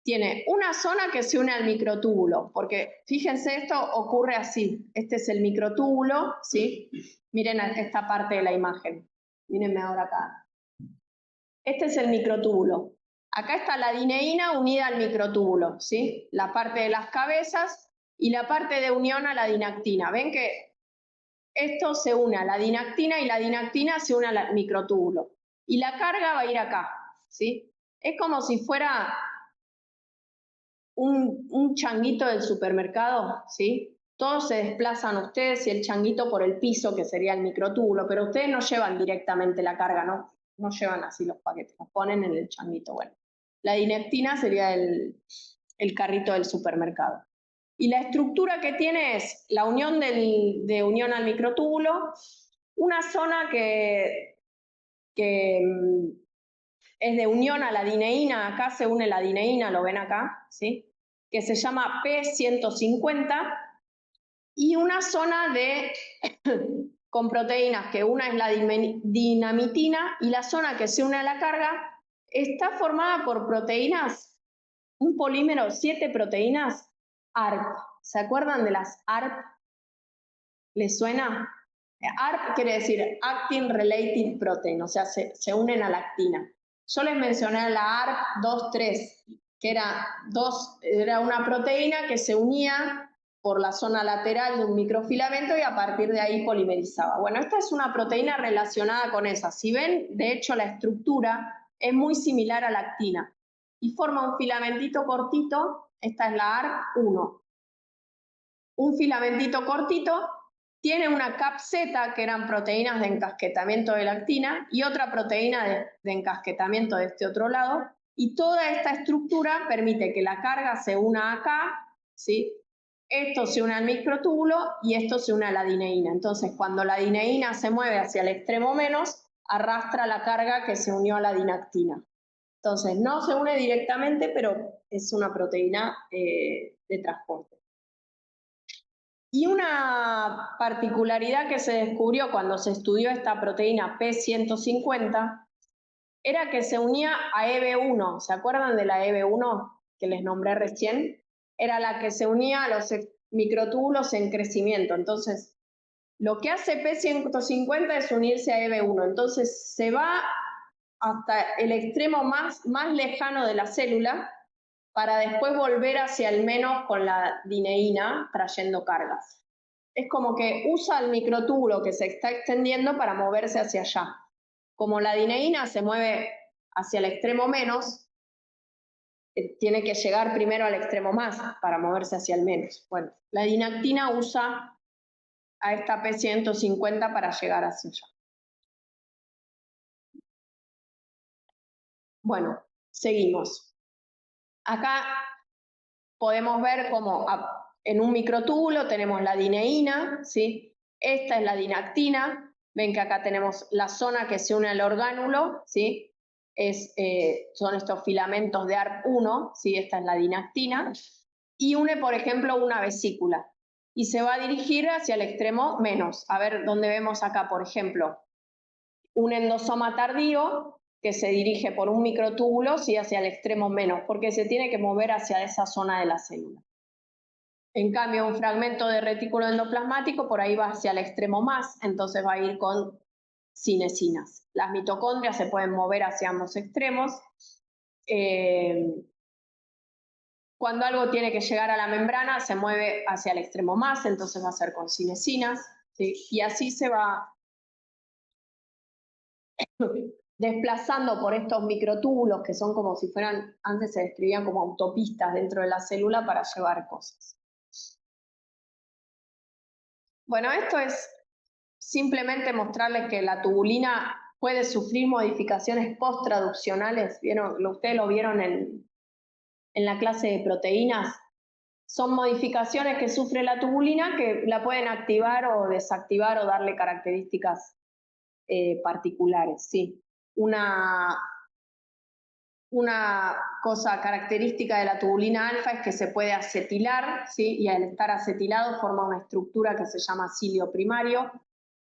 Tiene una zona que se une al microtúbulo, porque fíjense, esto ocurre así. Este es el microtúbulo, ¿sí? Miren esta parte de la imagen. Mírenme ahora acá. Este es el microtúbulo. Acá está la dineína unida al microtúbulo, ¿sí? La parte de las cabezas y la parte de unión a la dinactina. ¿Ven que esto se une a la dinactina y la dinactina se une al microtúbulo? Y la carga va a ir acá, ¿sí? Es como si fuera un changuito del supermercado, ¿sí? Todos se desplazan ustedes y el changuito por el piso, que sería el microtúbulo, pero ustedes no llevan directamente la carga, ¿no? No llevan así los paquetes, los ponen en el changuito. Bueno, la dinactina sería el carrito del supermercado. Y la estructura que tiene es la unión de unión al microtúbulo, una zona que es de unión a la dineína, acá se une la dineína, lo ven acá, ¿sí? Que se llama P150, y una zona con proteínas, que una es la dinamitina, y la zona que se une a la carga está formada por proteínas, un polímero, 7 proteínas ARP. ¿Se acuerdan de las ARP? ¿Les suena? ARP quiere decir Actin Related Protein, o sea, se unen a la actina. Yo les mencioné la ARP 2,3, que era una proteína que se unía por la zona lateral de un microfilamento y a partir de ahí polimerizaba. Bueno, esta es una proteína relacionada con esa. Si ven, de hecho, la estructura es muy similar a la actina y forma un filamentito cortito. Esta es la ARP1. Un filamentito cortito. Tiene una CAP-Z, que eran proteínas de encasquetamiento de la actina, y otra proteína de encasquetamiento de este otro lado, y toda esta estructura permite que la carga se una acá, ¿sí? Esto se une al microtúbulo y esto se une a la dineína. Entonces, cuando la dineína se mueve hacia el extremo menos, arrastra la carga que se unió a la dinactina. Entonces, no se une directamente, pero es una proteína de transporte. Y una particularidad que se descubrió cuando se estudió esta proteína P150 era que se unía a EB1. ¿Se acuerdan de la EB1 que les nombré recién? Era la que se unía a los microtúbulos en crecimiento. Entonces, lo que hace P150 es unirse a EB1. Entonces, se va hasta el extremo más lejano de la célula para después volver hacia el menos con la dineína trayendo cargas. Es como que usa el microtúbulo que se está extendiendo para moverse hacia allá. Como la dineína se mueve hacia el extremo menos, tiene que llegar primero al extremo más para moverse hacia el menos. Bueno, la dinactina usa a esta P150 para llegar hacia allá. Bueno, seguimos. Acá podemos ver cómo en un microtúbulo tenemos la dineína, ¿sí? Esta es la dinactina. Ven que acá tenemos la zona que se une al orgánulo, ¿sí? Son estos filamentos de ARP1, ¿sí? Esta es la dinactina. Y une, por ejemplo, una vesícula. Y se va a dirigir hacia el extremo menos. A ver, ¿dónde vemos acá, por ejemplo? Un endosoma tardío que se dirige por un microtúbulo, sí, hacia el extremo menos, porque se tiene que mover hacia esa zona de la célula. En cambio, un fragmento de retículo endoplasmático por ahí va hacia el extremo más, entonces va a ir con cinesinas. Las mitocondrias se pueden mover hacia ambos extremos. Cuando algo tiene que llegar a la membrana, se mueve hacia el extremo más, entonces va a ser con cinesinas, ¿sí? Y así se va desplazando por estos microtúbulos que son como si fueran, antes se describían como autopistas dentro de la célula para llevar cosas. Bueno, esto es simplemente mostrarles que la tubulina puede sufrir modificaciones post-traduccionales. Ustedes lo vieron en la clase de proteínas. Son modificaciones que sufre la tubulina que la pueden activar o desactivar o darle características particulares, sí. Una cosa característica de la tubulina alfa es que se puede acetilar, ¿sí? Y al estar acetilado forma una estructura que se llama cilio primario.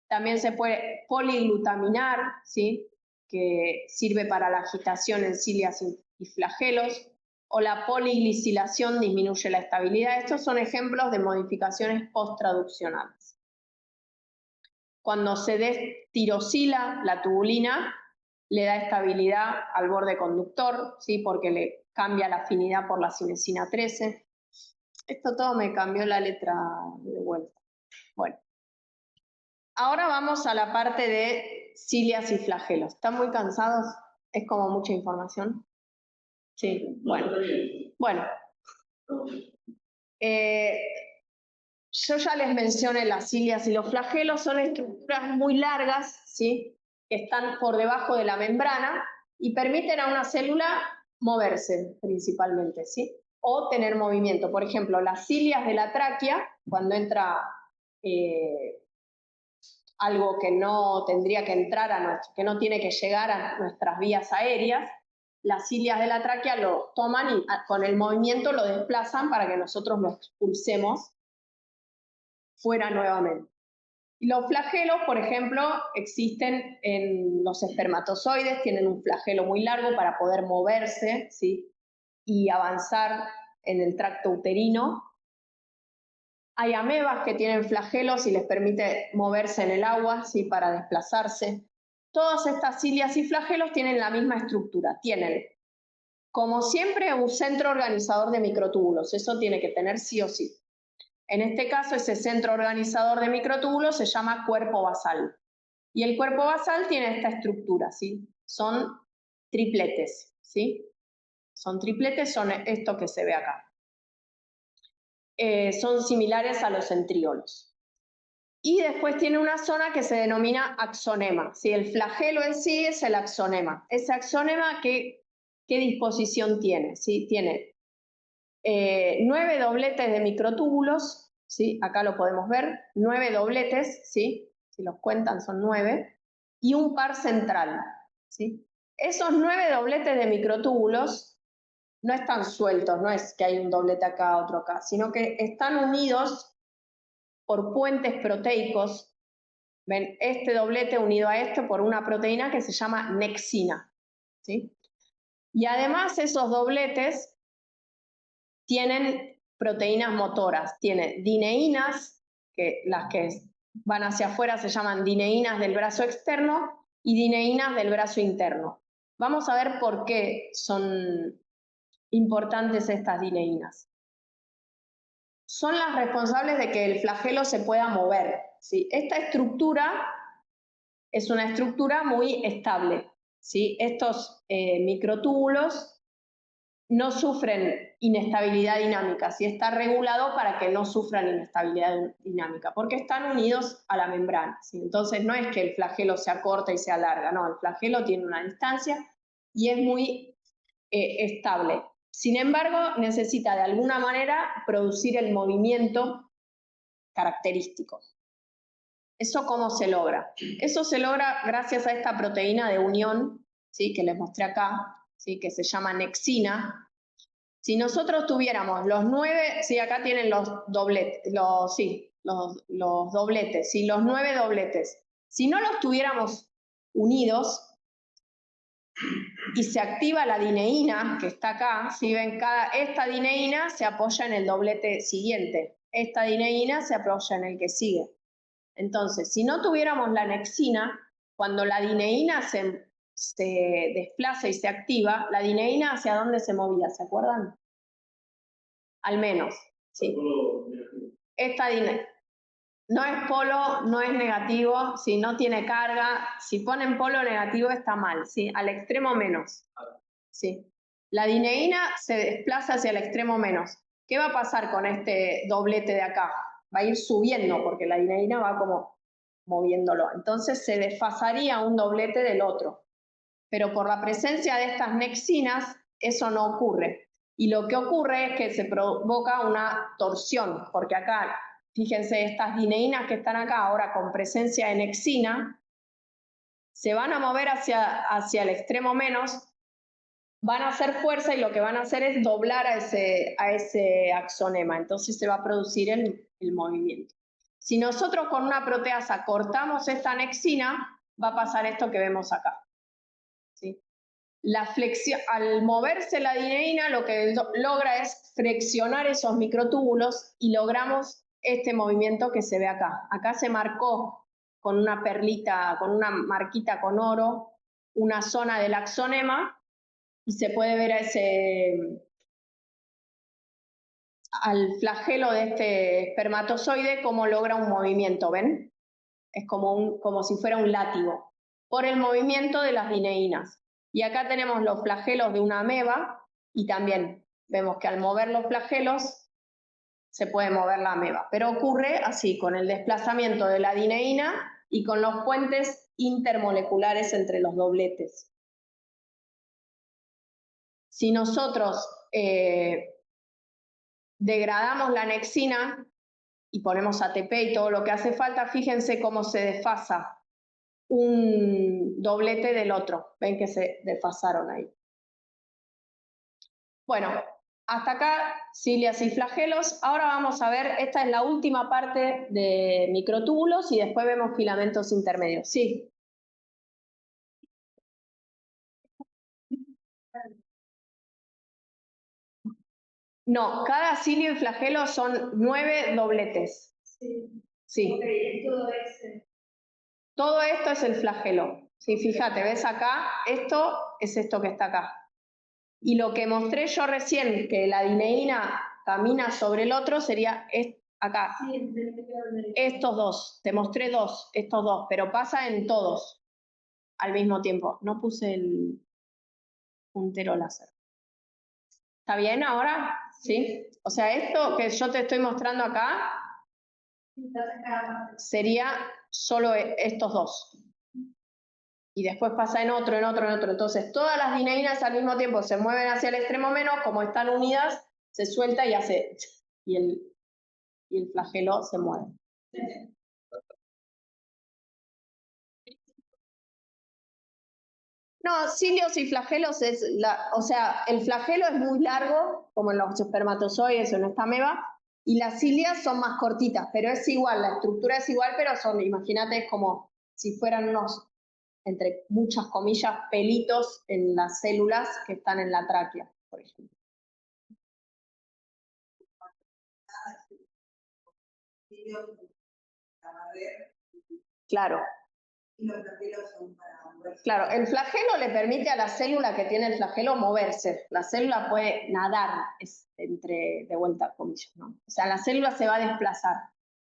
También se puede poliglutaminar, ¿sí? Que sirve para la agitación en cilias y flagelos, o la poliglicilación disminuye la estabilidad. Estos son ejemplos de modificaciones post-traduccionales. Cuando se destirosila la tubulina, le da estabilidad al borde conductor, ¿sí? Porque le cambia la afinidad por la cinesina 13. Esto todo me cambió la letra de vuelta. Bueno. Ahora vamos a la parte de cilias y flagelos. ¿Están muy cansados? ¿Es como mucha información? Sí, bueno. Bueno. Yo ya les mencioné las cilias y los flagelos, son estructuras muy largas, ¿sí? Que están por debajo de la membrana y permiten a una célula moverse principalmente, ¿sí? O tener movimiento. Por ejemplo, las cilias de la tráquea, cuando entra algo que no tendría que entrar que no tiene que llegar a nuestras vías aéreas, las cilias de la tráquea lo toman y con el movimiento lo desplazan para que nosotros lo expulsemos fuera nuevamente. Y los flagelos, por ejemplo, existen en los espermatozoides, tienen un flagelo muy largo para poder moverse, ¿sí? Y avanzar en el tracto uterino. Hay amebas que tienen flagelos y les permite moverse en el agua, ¿sí? Para desplazarse. Todas estas cilias y flagelos tienen la misma estructura. Tienen, como siempre, un centro organizador de microtúbulos. Eso tiene que tener sí o sí. En este caso, ese centro organizador de microtúbulos se llama cuerpo basal. Y el cuerpo basal tiene esta estructura, ¿sí? Son tripletes, ¿sí? Son tripletes, son esto que se ve acá. Son similares a los centríolos. Y después tiene una zona que se denomina axonema, ¿sí? El flagelo en sí es el axonema. Ese axonema, ¿qué disposición tiene? ¿Sí? Tiene 9 dobletes de microtúbulos, ¿sí? Acá lo podemos ver, 9 dobletes, ¿sí? Si los cuentan son 9, y un par central, ¿sí? Esos 9 dobletes de microtúbulos no están sueltos, no es que hay un doblete acá, otro acá, sino que están unidos por puentes proteicos. Ven, este doblete unido a este por una proteína que se llama nexina, ¿sí? Y además esos dobletes tienen proteínas motoras, tiene dineínas, que las que van hacia afuera se llaman dineínas del brazo externo y dineínas del brazo interno. Vamos a ver por qué son importantes estas dineínas. Son las responsables de que el flagelo se pueda mover, ¿sí? Esta estructura es una estructura muy estable, ¿sí? Estos microtúbulos no sufren inestabilidad dinámica, ¿sí? Está regulado para que no sufran inestabilidad dinámica, porque están unidos a la membrana, ¿sí? Entonces no es que el flagelo se acorta y se alarga, no, el flagelo tiene una distancia y es muy estable. Sin embargo, necesita de alguna manera producir el movimiento característico. ¿Eso cómo se logra? Eso se logra gracias a esta proteína de unión, ¿sí? Que les mostré acá, ¿sí? Que se llama nexina. Si nosotros tuviéramos los 9, sí, acá tienen los dobletes, los dobletes, sí, los 9 dobletes. Si no los tuviéramos unidos y se activa la dineína, que está acá, si ven, esta dineína se apoya en el doblete siguiente, esta dineína se apoya en el que sigue. Entonces, si no tuviéramos la nexina, cuando la dineína se desplaza y se activa, la dineína ¿hacia dónde se movía? ¿Se acuerdan? Al menos, sí. Esta No es polo, no es negativo, si no tiene carga, si ponen polo negativo está mal, ¿sí? Al extremo menos. Sí. La dineína se desplaza hacia el extremo menos. ¿Qué va a pasar con este doblete de acá? Va a ir subiendo porque la dineína va como moviéndolo. Entonces se desfasaría un doblete del otro. Pero por la presencia de estas nexinas, eso no ocurre. Y lo que ocurre es que se provoca una torsión, porque acá, fíjense, estas dineínas que están acá ahora con presencia de nexina, se van a mover hacia el extremo menos, van a hacer fuerza y lo que van a hacer es doblar a ese axonema. Entonces se va a producir el movimiento. Si nosotros con una proteasa cortamos esta nexina, va a pasar esto que vemos acá. ¿Sí? La flexión, al moverse la dineína, lo que logra es flexionar esos microtúbulos y logramos este movimiento que se ve acá. Acá se marcó con una perlita, con una marquita con oro, una zona del axonema y se puede ver al flagelo de este espermatozoide cómo logra un movimiento, ¿ven? Es como si fuera un látigo, por el movimiento de las dineínas. Y acá tenemos los flagelos de una ameba y también vemos que al mover los flagelos se puede mover la ameba, pero ocurre así, con el desplazamiento de la dineína y con los puentes intermoleculares entre los dobletes. Si nosotros degradamos la nexina y ponemos ATP y todo lo que hace falta, fíjense cómo se desfasa un doblete del otro. Ven que se desfasaron ahí. Bueno, hasta acá cilias y flagelos. Ahora vamos a ver, esta es la última parte de microtúbulos y después vemos filamentos intermedios. Sí. No, cada cilio y flagelo son 9 dobletes. Sí. Okay, todo esto es el flagelo. Sí, fíjate, ves acá, esto es esto que está acá. Y lo que mostré yo recién, que la dineína camina sobre el otro, sería acá. Estos dos, te mostré estos dos, pero pasa en todos al mismo tiempo. No puse el puntero láser. ¿Está bien ahora? ¿Sí? O sea, esto que yo te estoy mostrando acá sería solo estos dos. Y después pasa en otro, en otro, en otro. Entonces, todas las dineínas al mismo tiempo se mueven hacia el extremo menos, como están unidas, se suelta y hace... Y el flagelo se mueve. No, cilios y flagelos o sea, el flagelo es muy largo, como en los espermatozoides o en esta ameba, y las cilias son más cortitas, pero es igual, la estructura es igual, pero son, imagínate, es como si fueran unos, entre muchas comillas, pelitos en las células que están en la tráquea, por ejemplo. Claro. Y los flagelos son para moverse. Claro, el flagelo le permite a la célula que tiene el flagelo moverse. La célula puede nadar, de vuelta, comillas, ¿no? O sea, la célula se va a desplazar.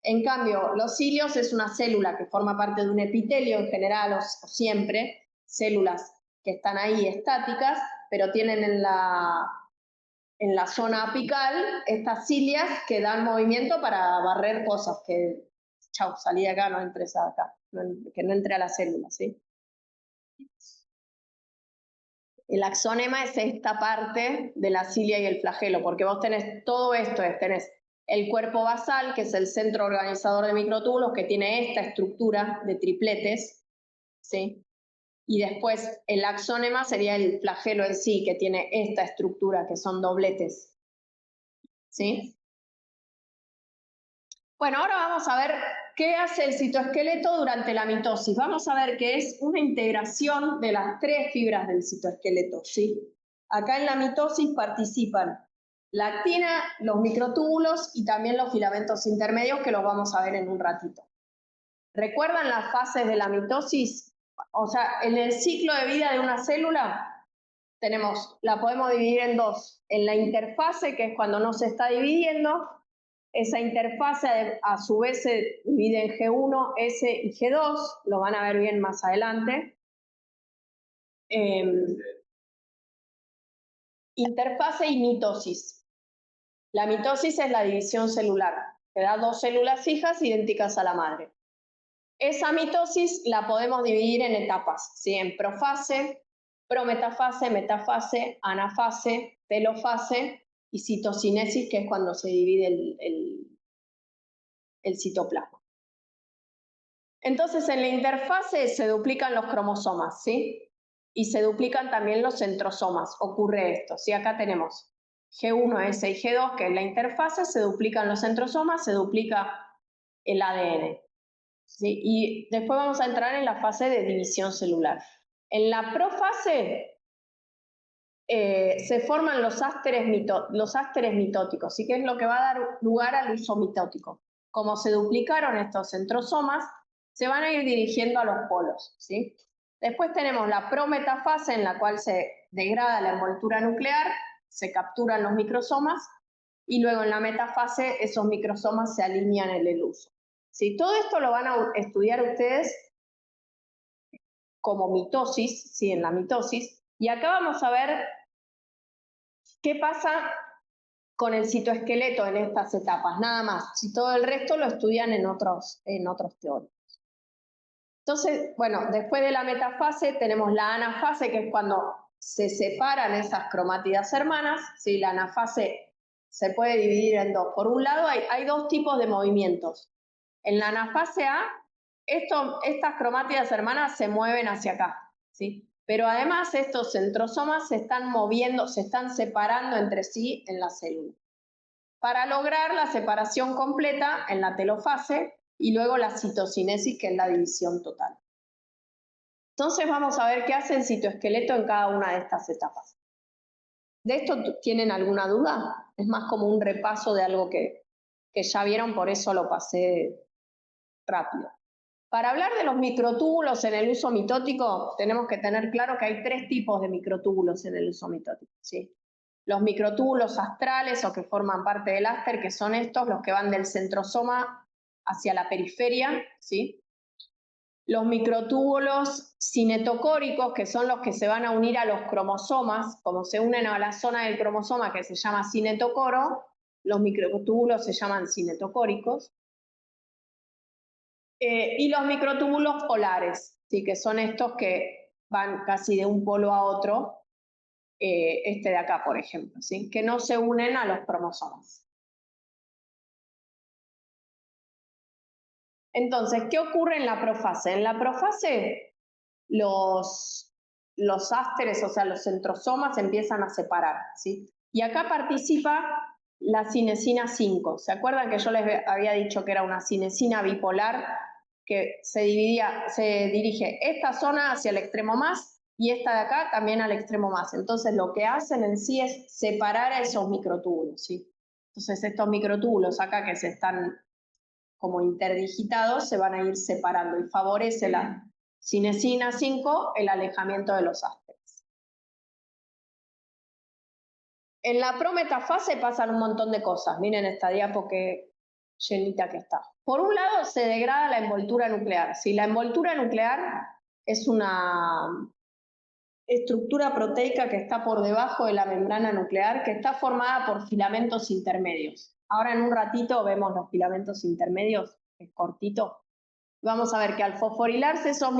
En cambio, los cilios es una célula que forma parte de un epitelio en general, o siempre, células que están ahí estáticas, pero tienen en la zona apical estas cilias que dan movimiento para barrer cosas, que, chau, salí de acá, no entres acá, que no entre a la célula, ¿sí? El axonema es esta parte de la cilia y el flagelo, porque vos tenés todo esto, tenés el cuerpo basal, que es el centro organizador de microtúbulos, que tiene esta estructura de tripletes, ¿sí? Y después el axonema sería el flagelo en sí, que tiene esta estructura, que son dobletes, ¿sí? Bueno, ahora vamos a ver qué hace el citoesqueleto durante la mitosis. Vamos a ver que es una integración de las 3 fibras del citoesqueleto, ¿sí? Acá en la mitosis participan la actina, los microtúbulos y también los filamentos intermedios, que los vamos a ver en un ratito. ¿Recuerdan las fases de la mitosis? O sea, en el ciclo de vida de una célula la podemos dividir en dos. En la interfase, que es cuando no se está dividiendo, Esa interfase a su vez se divide en G1, S y G2, lo van a ver bien más adelante. Interfase y mitosis. La mitosis es la división celular, que da dos células fijas idénticas a la madre. Esa mitosis la podemos dividir en etapas, ¿sí? En profase, prometafase, metafase, anafase, telofase y citocinesis, que es cuando se divide el citoplasma. Entonces, en la interfase se duplican los cromosomas, ¿sí? Y se duplican también los centrosomas. Ocurre esto, ¿sí? Acá tenemos G1, S y G2, que en la interfase se duplican los centrosomas, se duplica el ADN. ¿Sí? Y después vamos a entrar en la fase de división celular. En la profase se forman los ásteres mitóticos, ¿sí? Que es lo que va a dar lugar al uso mitótico. Como se duplicaron estos centrosomas, se van a ir dirigiendo a los polos, ¿sí? Después tenemos la prometafase, en la cual se degrada la envoltura nuclear, se capturan los microsomas, y luego en la metafase esos microsomas se alinean en el uso. ¿Sí? Todo esto lo van a estudiar ustedes como mitosis, ¿sí? En la mitosis, y acá vamos a ver qué pasa con el citoesqueleto en estas etapas, nada más. Si todo el resto lo estudian en otros teóricos. Entonces, bueno, después de la metafase tenemos la anafase, que es cuando se separan esas cromátidas hermanas, ¿sí? La anafase se puede dividir en dos. Por un lado, hay dos tipos de movimientos. En la anafase A, estas cromátidas hermanas se mueven hacia acá, ¿sí? Pero además estos centrosomas se están moviendo, se están separando entre sí en la célula, para lograr la separación completa en la telofase y luego la citocinesis, que es la división total. Entonces vamos a ver qué hace el citoesqueleto en cada una de estas etapas. ¿De esto tienen alguna duda? Es más como un repaso de algo que ya vieron, por eso lo pasé rápido. Para hablar de los microtúbulos en el uso mitótico, tenemos que tener claro que hay tres tipos de microtúbulos en el uso mitótico, ¿sí? Los microtúbulos astrales, o que forman parte del áster, que son estos, los que van del centrosoma hacia la periferia, ¿sí? Los microtúbulos cinetocóricos, que son los que se van a unir a los cromosomas, como se unen a la zona del cromosoma que se llama cinetocoro, los microtúbulos se llaman cinetocóricos. Y los microtúbulos polares, ¿sí? Que son estos que van casi de un polo a otro, este de acá, por ejemplo, ¿sí? Que no se unen a los cromosomas. Entonces, ¿qué ocurre en la profase? En la profase los ásteres, o sea, los centrosomas empiezan a separar, ¿sí? Y acá participa la cinesina 5. ¿Se acuerdan que yo les había dicho que era una cinesina bipolar que se dirige esta zona hacia el extremo más y esta de acá también al extremo más? Entonces lo que hacen en sí es separar a esos microtúbulos, ¿sí? Entonces estos microtúbulos acá que se están como interdigitados se van a ir separando y favorece la cinesina 5 el alejamiento de los ásteres. En la prometafase pasan un montón de cosas. Miren esta diapo que llenita que está. Por un lado, se degrada la envoltura nuclear. ¿Sí? La envoltura nuclear es una estructura proteica que está por debajo de la membrana nuclear, que está formada por filamentos intermedios. Ahora en un ratito vemos los filamentos intermedios, es cortito. Vamos a ver que al fosforilarse esos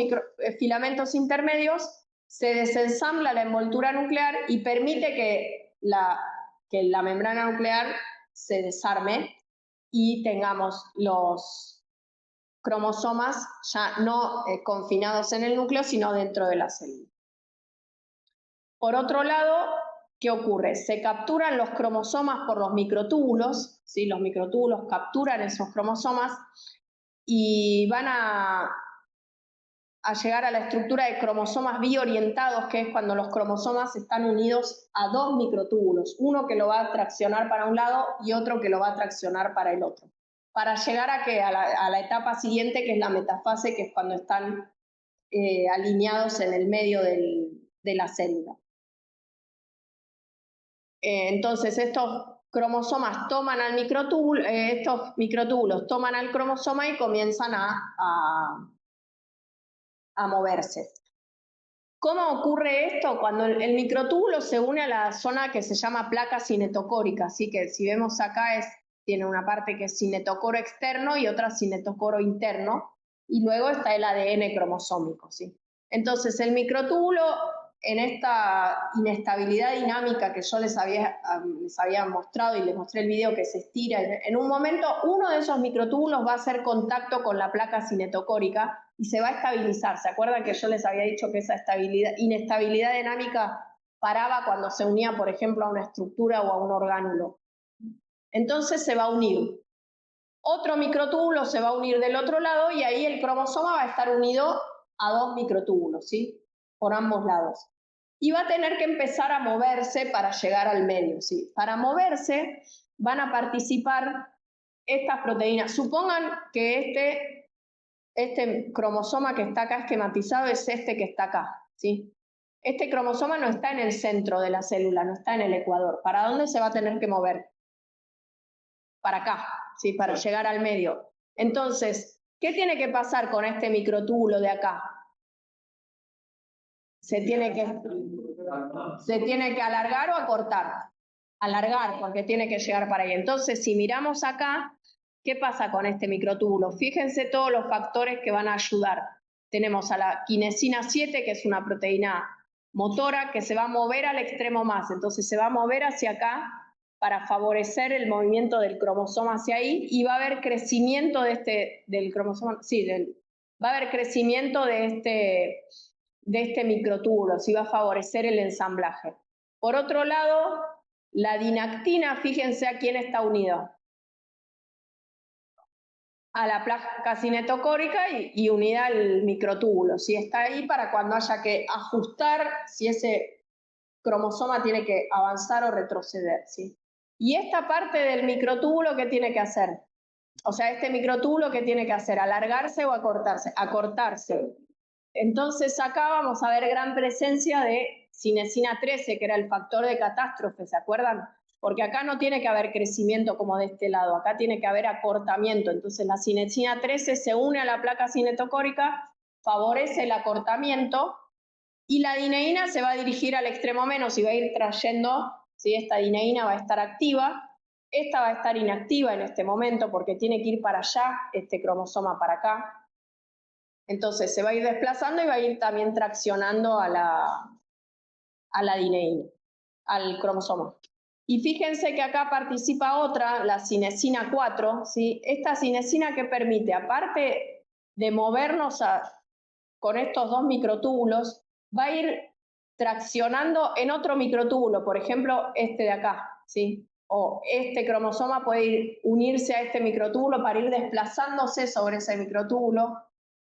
filamentos intermedios, se desensambla la envoltura nuclear y permite que la membrana nuclear se desarme y tengamos los cromosomas ya no confinados en el núcleo, sino dentro de la célula. Por otro lado, ¿qué ocurre? Se capturan los cromosomas por los microtúbulos, ¿sí? Los microtúbulos capturan esos cromosomas y van a llegar a la estructura de cromosomas biorientados, que es cuando los cromosomas están unidos a dos microtúbulos, uno que lo va a traccionar para un lado y otro que lo va a traccionar para el otro, para llegar a la etapa siguiente, que es la metafase, que es cuando están alineados en el medio de la célula. Entonces estos cromosomas toman al microtúbulo, estos microtúbulos toman al cromosoma y comienzan a moverse. ¿Cómo ocurre esto? Cuando el microtúbulo se une a la zona que se llama placa cinetocórica, así que si vemos acá tiene una parte que es cinetocoro externo y otra cinetocoro interno, y luego está el ADN cromosómico, ¿sí? Entonces el microtúbulo, en esta inestabilidad dinámica que yo les había mostrado y les mostré el video que se estira, en un momento uno de esos microtúbulos va a hacer contacto con la placa cinetocórica y se va a estabilizar. ¿Se acuerdan que yo les había dicho que esa inestabilidad dinámica paraba cuando se unía, por ejemplo, a una estructura o a un orgánulo? Entonces se va a unir. Otro microtúbulo se va a unir del otro lado y ahí el cromosoma va a estar unido a dos microtúbulos, ¿sí? Por ambos lados. Y va a tener que empezar a moverse para llegar al medio, ¿sí? Para moverse van a participar estas proteínas. Supongan que este cromosoma que está acá esquematizado es este que está acá, ¿sí? Este cromosoma no está en el centro de la célula, no está en el ecuador. ¿Para dónde se va a tener que mover? Para acá, ¿sí? Para llegar al medio. Entonces, ¿qué tiene que pasar con este microtúbulo de acá? Se tiene que alargar o acortar. Alargar, porque tiene que llegar para ahí. Entonces, si miramos acá, ¿qué pasa con este microtúbulo? Fíjense todos los factores que van a ayudar. Tenemos a la quinesina 7, que es una proteína motora que se va a mover al extremo más. Entonces, se va a mover hacia acá para favorecer el movimiento del cromosoma hacia ahí y va a haber crecimiento del cromosoma, sí, va a haber crecimiento de este microtúbulo, sí va a favorecer el ensamblaje. Por otro lado, la dinactina, fíjense a quién está unido. A la placa cinetocórica y unida al microtúbulo. ¿Sí? Está ahí para cuando haya que ajustar si ese cromosoma tiene que avanzar o retroceder. ¿Sí? Y esta parte del microtúbulo, ¿qué tiene que hacer? O sea, este microtúbulo, ¿qué tiene que hacer? ¿Alargarse o acortarse? Acortarse. Entonces acá vamos a ver gran presencia de cinesina 13, que era el factor de catástrofe, ¿se acuerdan? Porque acá no tiene que haber crecimiento como de este lado, acá tiene que haber acortamiento. Entonces la cinesina 13 se une a la placa cinetocórica, favorece el acortamiento y la dineína se va a dirigir al extremo menos y va a ir trayendo, ¿sí? Esta dineína va a estar activa, esta va a estar inactiva en este momento porque tiene que ir para allá, este cromosoma para acá. Entonces se va a ir desplazando y va a ir también traccionando a la dineína, al cromosoma. Y fíjense que acá participa otra, la cinesina 4, ¿sí? Esta cinesina que permite, aparte de movernos con estos dos microtúbulos, va a ir traccionando en otro microtúbulo, por ejemplo, este de acá, ¿sí? O este cromosoma puede unirse a este microtúbulo para ir desplazándose sobre ese microtúbulo,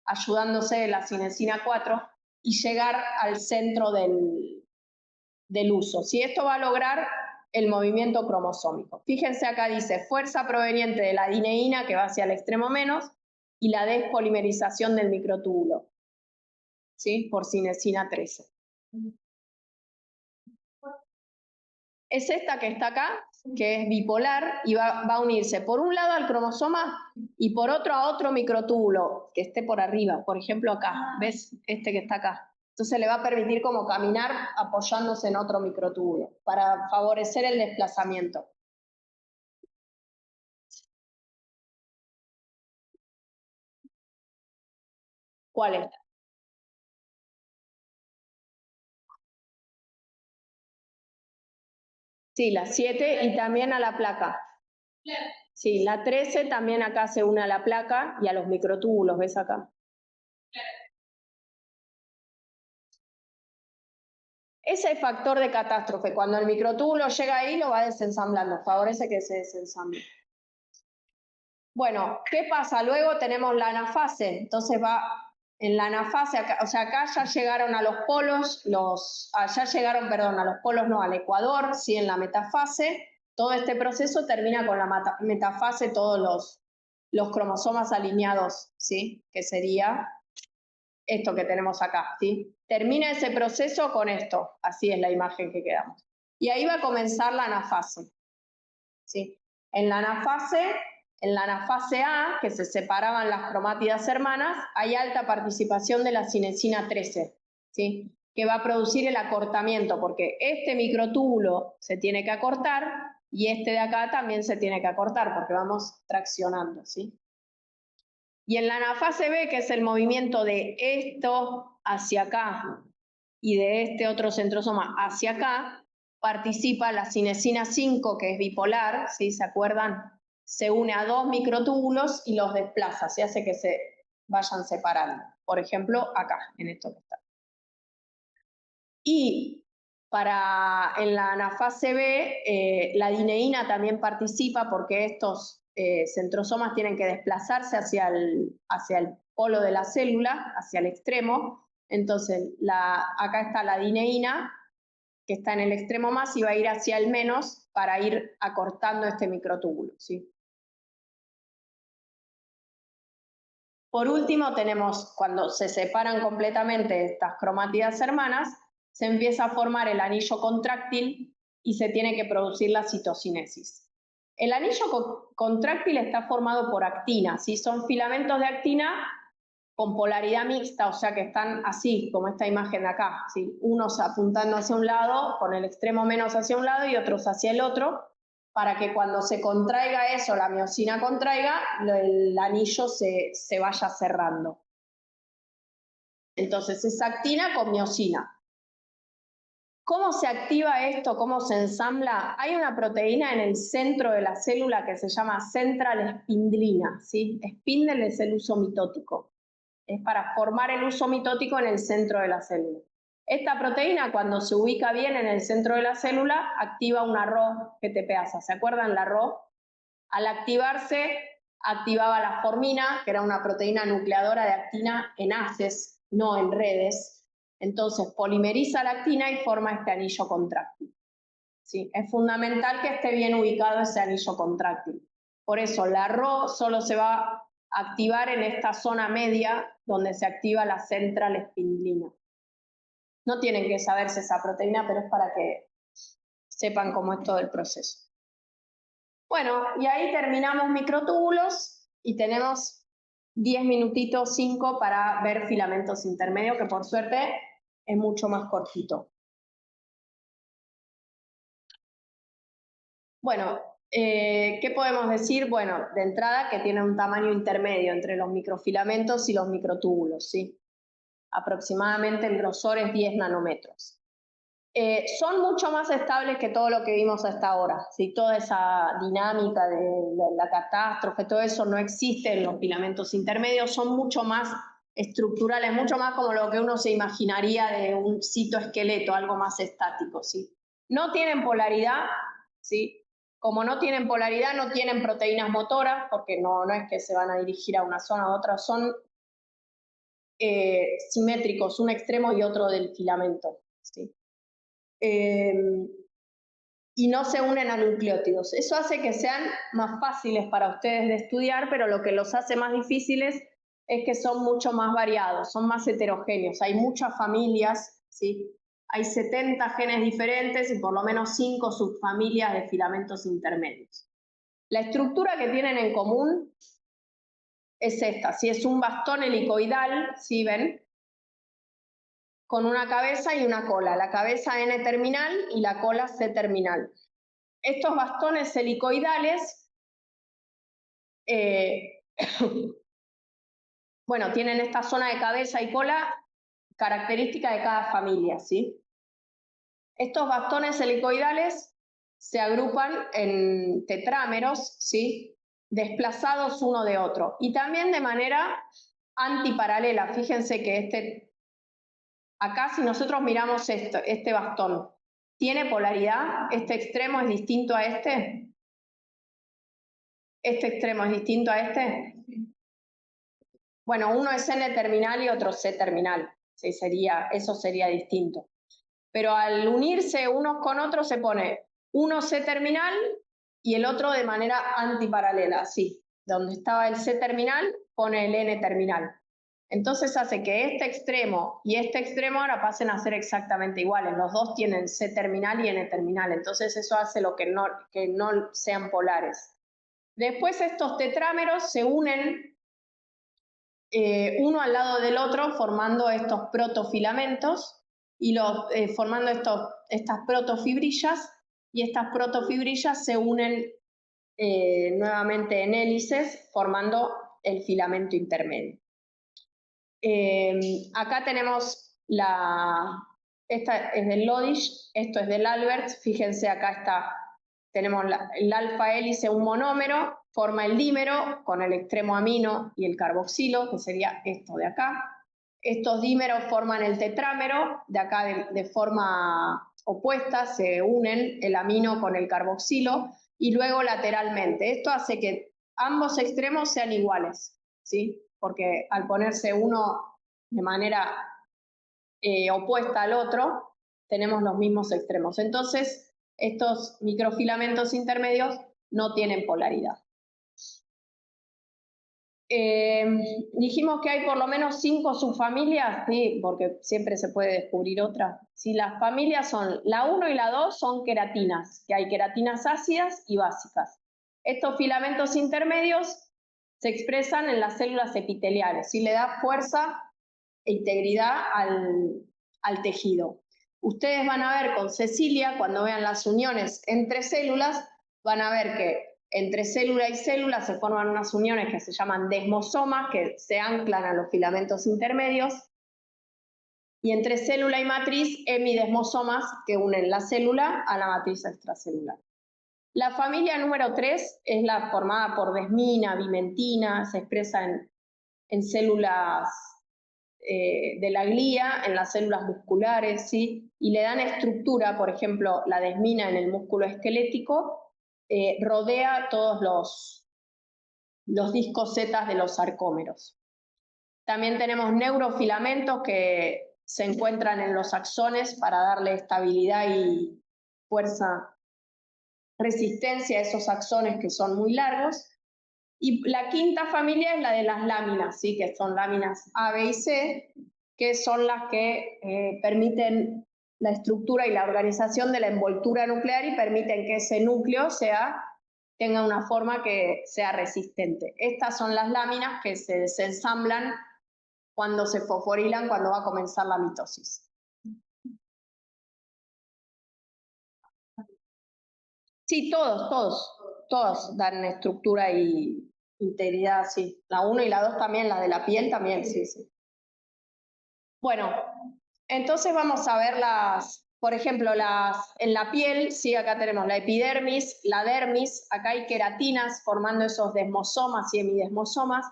ayudándose de la cinesina 4 y llegar al centro del uso. Si esto va a lograr el movimiento cromosómico. Fíjense acá dice fuerza proveniente de la dineína que va hacia el extremo menos y la despolimerización del microtúbulo, ¿sí? Por cinesina 13. Es esta que está acá, que es bipolar y va a unirse por un lado al cromosoma y por otro a otro microtúbulo que esté por arriba, por ejemplo acá, ¿ves? Este que está acá. Entonces le va a permitir como caminar apoyándose en otro microtúbulo para favorecer el desplazamiento. ¿Cuál es? Sí, la 7 y también a la placa. Sí, la 13 también acá se une a la placa y a los microtúbulos, ¿ves acá? Ese factor de catástrofe, cuando el microtúbulo llega ahí, lo va desensamblando, favorece que se desensamble. Bueno, ¿qué pasa? Luego tenemos la anafase, entonces va en la anafase, acá, o sea, acá ya llegaron a los polos, ya llegaron, perdón, a los polos no, al ecuador, sí, en la metafase. Todo este proceso termina con la metafase, todos los cromosomas alineados, ¿sí? Que sería esto que tenemos acá, ¿sí? Termina ese proceso con esto, así es la imagen que quedamos. Y ahí va a comenzar la anafase. ¿sí? En la anafase A, que se separaban las cromátidas hermanas, hay alta participación de la cinesina 13, ¿sí? Que va a producir el acortamiento, porque este microtúbulo se tiene que acortar y este de acá también se tiene que acortar, porque vamos traccionando, ¿sí? Y en la anafase B, que es el movimiento de esto hacia acá y de este otro centrosoma hacia acá, participa la cinesina 5, que es bipolar, ¿sí? ¿Se acuerdan? Se une a dos microtúbulos y los desplaza, se hace que se vayan separando. Por ejemplo, acá, en esto que está. Y en la anafase B, la dineína también participa porque estos centrosomas tienen que desplazarse hacia el polo de la célula, hacia el extremo. Entonces, acá está la dineína, que está en el extremo más y va a ir hacia el menos para ir acortando este microtúbulo, ¿sí? Por último, tenemos cuando se separan completamente estas cromátidas hermanas, se empieza a formar el anillo contráctil y se tiene que producir la citocinesis. El anillo contráctil está formado por actina, ¿sí? Son filamentos de actina con polaridad mixta, o sea que están así, como esta imagen de acá, ¿sí? Unos apuntando hacia un lado, con el extremo menos hacia un lado y otros hacia el otro, para que cuando se contraiga eso, la miosina contraiga, el anillo se vaya cerrando. Entonces es actina con miosina. ¿Cómo se activa esto? ¿Cómo se ensambla? Hay una proteína en el centro de la célula que se llama central spindlina, ¿sí? Spindle es el uso mitótico. Es para formar el uso mitótico en el centro de la célula. Esta proteína, cuando se ubica bien en el centro de la célula, activa una Rho GTPasa. ¿Se acuerdan la Rho? Al activarse, activaba la formina, que era una proteína nucleadora de actina en haces, no en redes. Entonces polimeriza la actina y forma este anillo contráctil. ¿Sí? Es fundamental que esté bien ubicado ese anillo contráctil. Por eso la Rho solo se va a activar en esta zona media donde se activa la central spindlina. No tienen que saberse esa proteína, pero es para que sepan cómo es todo el proceso. Bueno, y ahí terminamos microtúbulos y tenemos 10 minutitos, 5 para ver filamentos intermedios, que por suerte es mucho más cortito. Bueno, ¿qué podemos decir? Bueno, de entrada que tiene un tamaño intermedio entre los microfilamentos y los microtúbulos, ¿sí? Aproximadamente el grosor es 10 nanómetros. Son mucho más estables que todo lo que vimos hasta ahora, ¿sí? Toda esa dinámica de la catástrofe, todo eso no existe en los filamentos intermedios, son mucho más estructurales, mucho más como lo que uno se imaginaría de un citoesqueleto, algo más estático, ¿sí? No tienen polaridad, ¿sí? Como no tienen polaridad, no tienen proteínas motoras, porque no es que se van a dirigir a una zona u otra, son simétricos, un extremo y otro del filamento, ¿sí? Y no se unen a nucleótidos. Eso hace que sean más fáciles para ustedes de estudiar, pero lo que los hace más difíciles es que son mucho más variados, son más heterogéneos. Hay muchas familias, ¿sí? Hay 70 genes diferentes y por lo menos 5 subfamilias de filamentos intermedios. La estructura que tienen en común es esta, ¿sí? Es un bastón helicoidal, ¿sí ven? Con una cabeza y una cola, la cabeza N-terminal y la cola C-terminal. Estos bastones helicoidales, bueno, tienen esta zona de cabeza y cola característica de cada familia, ¿sí? Estos bastones helicoidales se agrupan en tetrámeros, ¿sí? Desplazados uno de otro y también de manera antiparalela. Fíjense que acá si nosotros miramos este bastón, ¿tiene polaridad? ¿Este extremo es distinto a este? ¿Este extremo es distinto a este? Bueno, uno es N-terminal y otro C-terminal. Sí, eso sería distinto. Pero al unirse unos con otros se pone uno C-terminal y el otro de manera antiparalela, sí. Donde estaba el C-terminal pone el N-terminal. Entonces hace que este extremo y este extremo ahora pasen a ser exactamente iguales. Los dos tienen C terminal y N terminal. Entonces eso hace que no sean polares. Después estos tetrámeros se unen uno al lado del otro formando estos protofilamentos y formando estas protofibrillas, y estas protofibrillas se unen nuevamente en hélices formando el filamento intermedio. Acá tenemos esta es del Lodish, esto es del Albert. Fíjense, acá tenemos el alfa hélice, un monómero, forma el dímero con el extremo amino y el carboxilo, que sería esto de acá. Estos dímeros forman el tetrámero, de acá de forma opuesta se unen el amino con el carboxilo, y luego lateralmente. Esto hace que ambos extremos sean iguales, ¿sí? Porque al ponerse uno de manera opuesta al otro, tenemos los mismos extremos. Entonces, estos microfilamentos intermedios no tienen polaridad. Dijimos que hay por lo menos 5 subfamilias, sí, porque siempre se puede descubrir otra. Sí, las familias son, la 1 y la 2 son queratinas, que hay queratinas ácidas y básicas. Estos filamentos intermedios se expresan en las células epiteliales, y le da fuerza e integridad al tejido. Ustedes van a ver con Cecilia, cuando vean las uniones entre células, van a ver que entre célula y célula se forman unas uniones que se llaman desmosomas, que se anclan a los filamentos intermedios, y entre célula y matriz, hemidesmosomas, que unen la célula a la matriz extracelular. La familia número 3 es la formada por desmina, bimentina, se expresa en células de la glía, en las células musculares, ¿sí? Y le dan estructura. Por ejemplo, la desmina en el músculo esquelético rodea todos los discos Z de los sarcómeros. También tenemos neurofilamentos que se encuentran en los axones para darle estabilidad y fuerza, resistencia a esos axones que son muy largos. Y la quinta familia es la de las láminas, ¿sí? Que son láminas A, B y C, que son las que permiten la estructura y la organización de la envoltura nuclear y permiten que ese núcleo tenga una forma que sea resistente. Estas son las láminas que se desensamblan cuando se fosforilan, cuando va a comenzar la mitosis. Sí, todos dan estructura y integridad, sí. La 1 y la 2 también, la de la piel también, sí, sí. Bueno, entonces vamos a ver por ejemplo, en la piel, sí, acá tenemos la epidermis, la dermis, acá hay queratinas formando esos desmosomas y hemidesmosomas.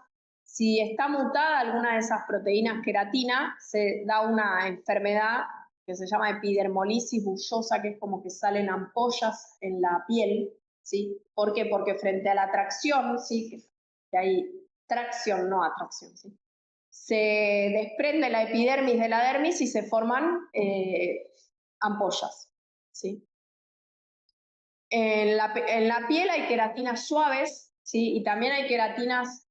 Si está mutada alguna de esas proteínas queratina, se da una enfermedad que se llama epidermolisis bullosa, que es como que salen ampollas en la piel, ¿sí? ¿Por qué? Porque frente a la tracción, ¿sí? Que hay tracción, no atracción, ¿sí? Se desprende la epidermis de la dermis y se forman ampollas, ¿sí? En la piel hay queratinas suaves, ¿sí? Y también hay queratinas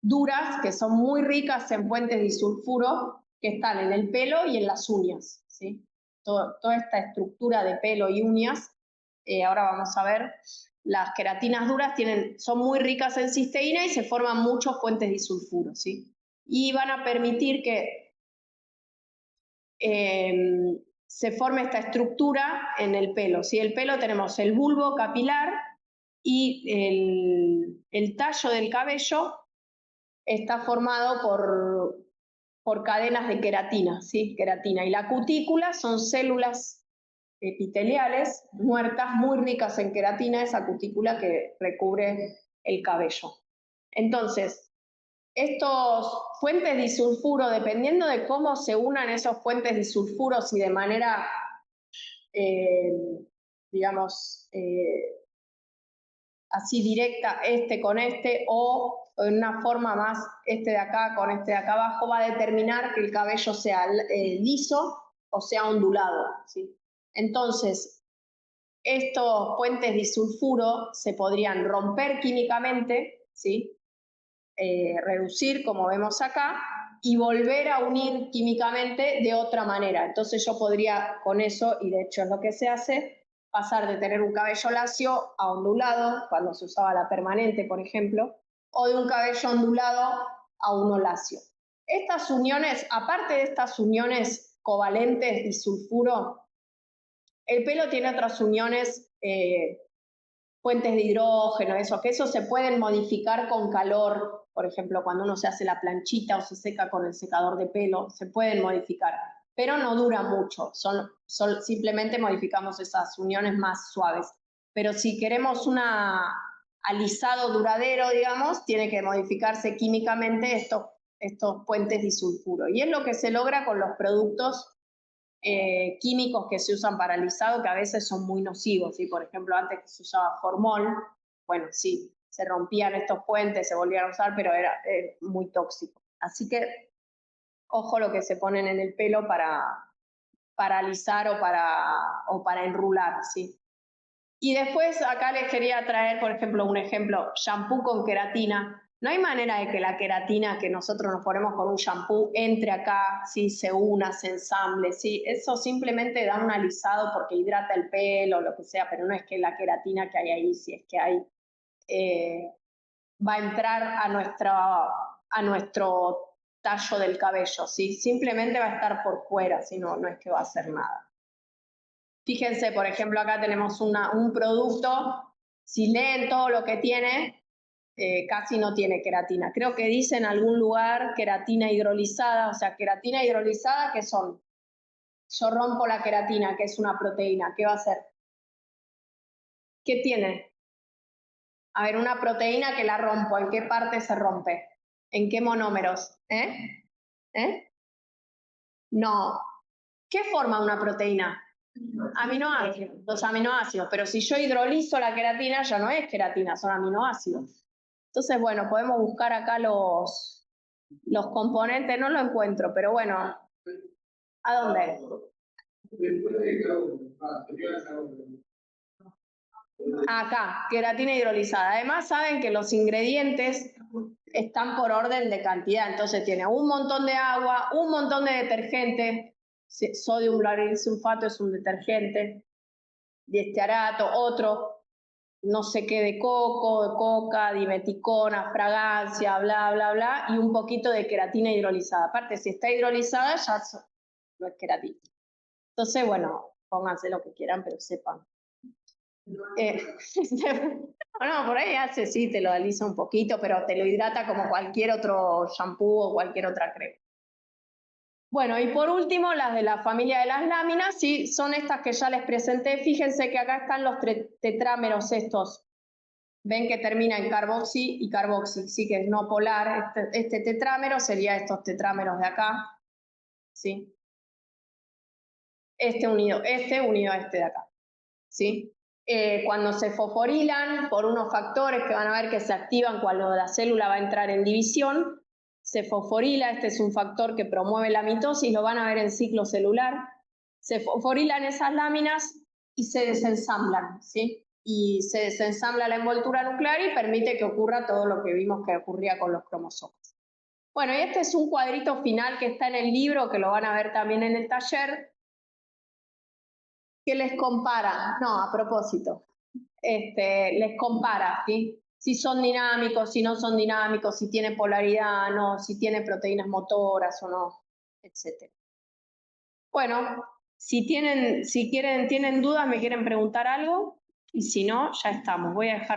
duras, que son muy ricas en fuentes disulfuro, que están en el pelo y en las uñas, ¿sí? Toda esta estructura de pelo y uñas, ahora vamos a ver, las queratinas duras son muy ricas en cisteína y se forman muchos fuentes disulfuro, ¿sí? Y van a permitir que se forme esta estructura en el pelo, ¿sí? El pelo tenemos el bulbo capilar y el tallo del cabello está formado por cadenas de queratina, ¿sí? Queratina. Y la cutícula son células epiteliales muertas muy ricas en queratina, esa cutícula que recubre el cabello. Entonces, estos fuentes disulfuro, dependiendo de cómo se unan esos fuentes disulfuros y de manera, digamos, así directa, este con este, o en una forma más este de acá con este de acá abajo, va a determinar que el cabello sea liso o sea ondulado, ¿sí? Entonces, estos puentes disulfuro se podrían romper químicamente, ¿sí? reducir, como vemos acá, y volver a unir químicamente de otra manera. Entonces yo podría con eso, y de hecho es lo que se hace, pasar de tener un cabello lacio a ondulado, cuando se usaba la permanente, por ejemplo, o de un cabello ondulado a uno lacio. Estas uniones, aparte de estas uniones covalentes disulfuro, el pelo tiene otras uniones, fuentes de hidrógeno, que eso se pueden modificar con calor. Por ejemplo, cuando uno se hace la planchita o se seca con el secador de pelo, se pueden modificar, pero no dura mucho, simplemente modificamos esas uniones más suaves. Pero si queremos un alisado duradero, digamos, tiene que modificarse químicamente estos puentes disulfuro. Y es lo que se logra con los productos químicos que se usan para alisado, que a veces son muy nocivos, ¿sí? Por ejemplo, antes que se usaba formol, bueno, sí, se rompían estos puentes, se volvían a usar, pero era muy tóxico. Así que, ojo lo que se ponen en el pelo para alisar o para enrular, ¿sí? Y después acá les quería traer, por ejemplo, un ejemplo, shampoo con queratina. No hay manera de que la queratina que nosotros nos ponemos con un shampoo entre acá, ¿sí? Se una, se ensamble, ¿sí? Eso simplemente da un alisado porque hidrata el pelo, lo que sea, pero no es que la queratina que hay ahí, si es que hay, va a entrar a nuestro tallo del cabello, ¿sí? Simplemente va a estar por fuera, ¿sí? No es que va a hacer nada. Fíjense, por ejemplo, acá tenemos un producto, si leen todo lo que tiene, casi no tiene queratina. Creo que dice en algún lugar queratina hidrolizada, o sea, queratina hidrolizada, ¿qué son? Yo rompo la queratina, que es una proteína, ¿qué va a hacer? ¿Qué tiene? A ver, una proteína que la rompo, ¿en qué parte se rompe? ¿En qué monómeros? No. ¿Qué forma una proteína? Aminoácidos, los aminoácidos, pero si yo hidrolizo la queratina ya no es queratina, son aminoácidos. Entonces, bueno, podemos buscar acá los componentes, no lo encuentro, pero bueno, ¿a dónde? Acá, queratina hidrolizada. Además saben que los ingredientes están por orden de cantidad, entonces tiene un montón de agua, un montón de detergente, sodium lauryl sulfato es un detergente, diestearato, otro, no sé qué de coco, de coca, dimeticona, fragancia, bla, bla, bla, y un poquito de queratina hidrolizada. Aparte, si está hidrolizada, ya no es queratina. Entonces, bueno, pónganse lo que quieran, pero sepan. No, por ahí hace, sí, te lo alisa un poquito, pero te lo hidrata como cualquier otro shampoo o cualquier otra crema. Bueno, y por último, las de la familia de las láminas, sí, son estas que ya les presenté. Fíjense que acá están los tetrámeros estos. Ven que termina en carboxi y carboxi, sí, que es no polar. Este tetrámero sería estos tetrámeros de acá, ¿sí? Este unido a este de acá, ¿sí? Cuando se fosforilan por unos factores que van a ver que se activan cuando la célula va a entrar en división, se fosforila, este es un factor que promueve la mitosis, lo van a ver en ciclo celular, se fosforilan esas láminas y se desensamblan, ¿sí? Y se desensambla la envoltura nuclear y permite que ocurra todo lo que vimos que ocurría con los cromosomas. Bueno, y este es un cuadrito final que está en el libro, que lo van a ver también en el taller, que les compara, no, a propósito, les compara, ¿sí? Si son dinámicos, si no son dinámicos, si tiene polaridad, no, si tiene proteínas motoras o no, etc. Bueno, si tienen dudas, me quieren preguntar algo, y si no, ya estamos. Voy a dejar de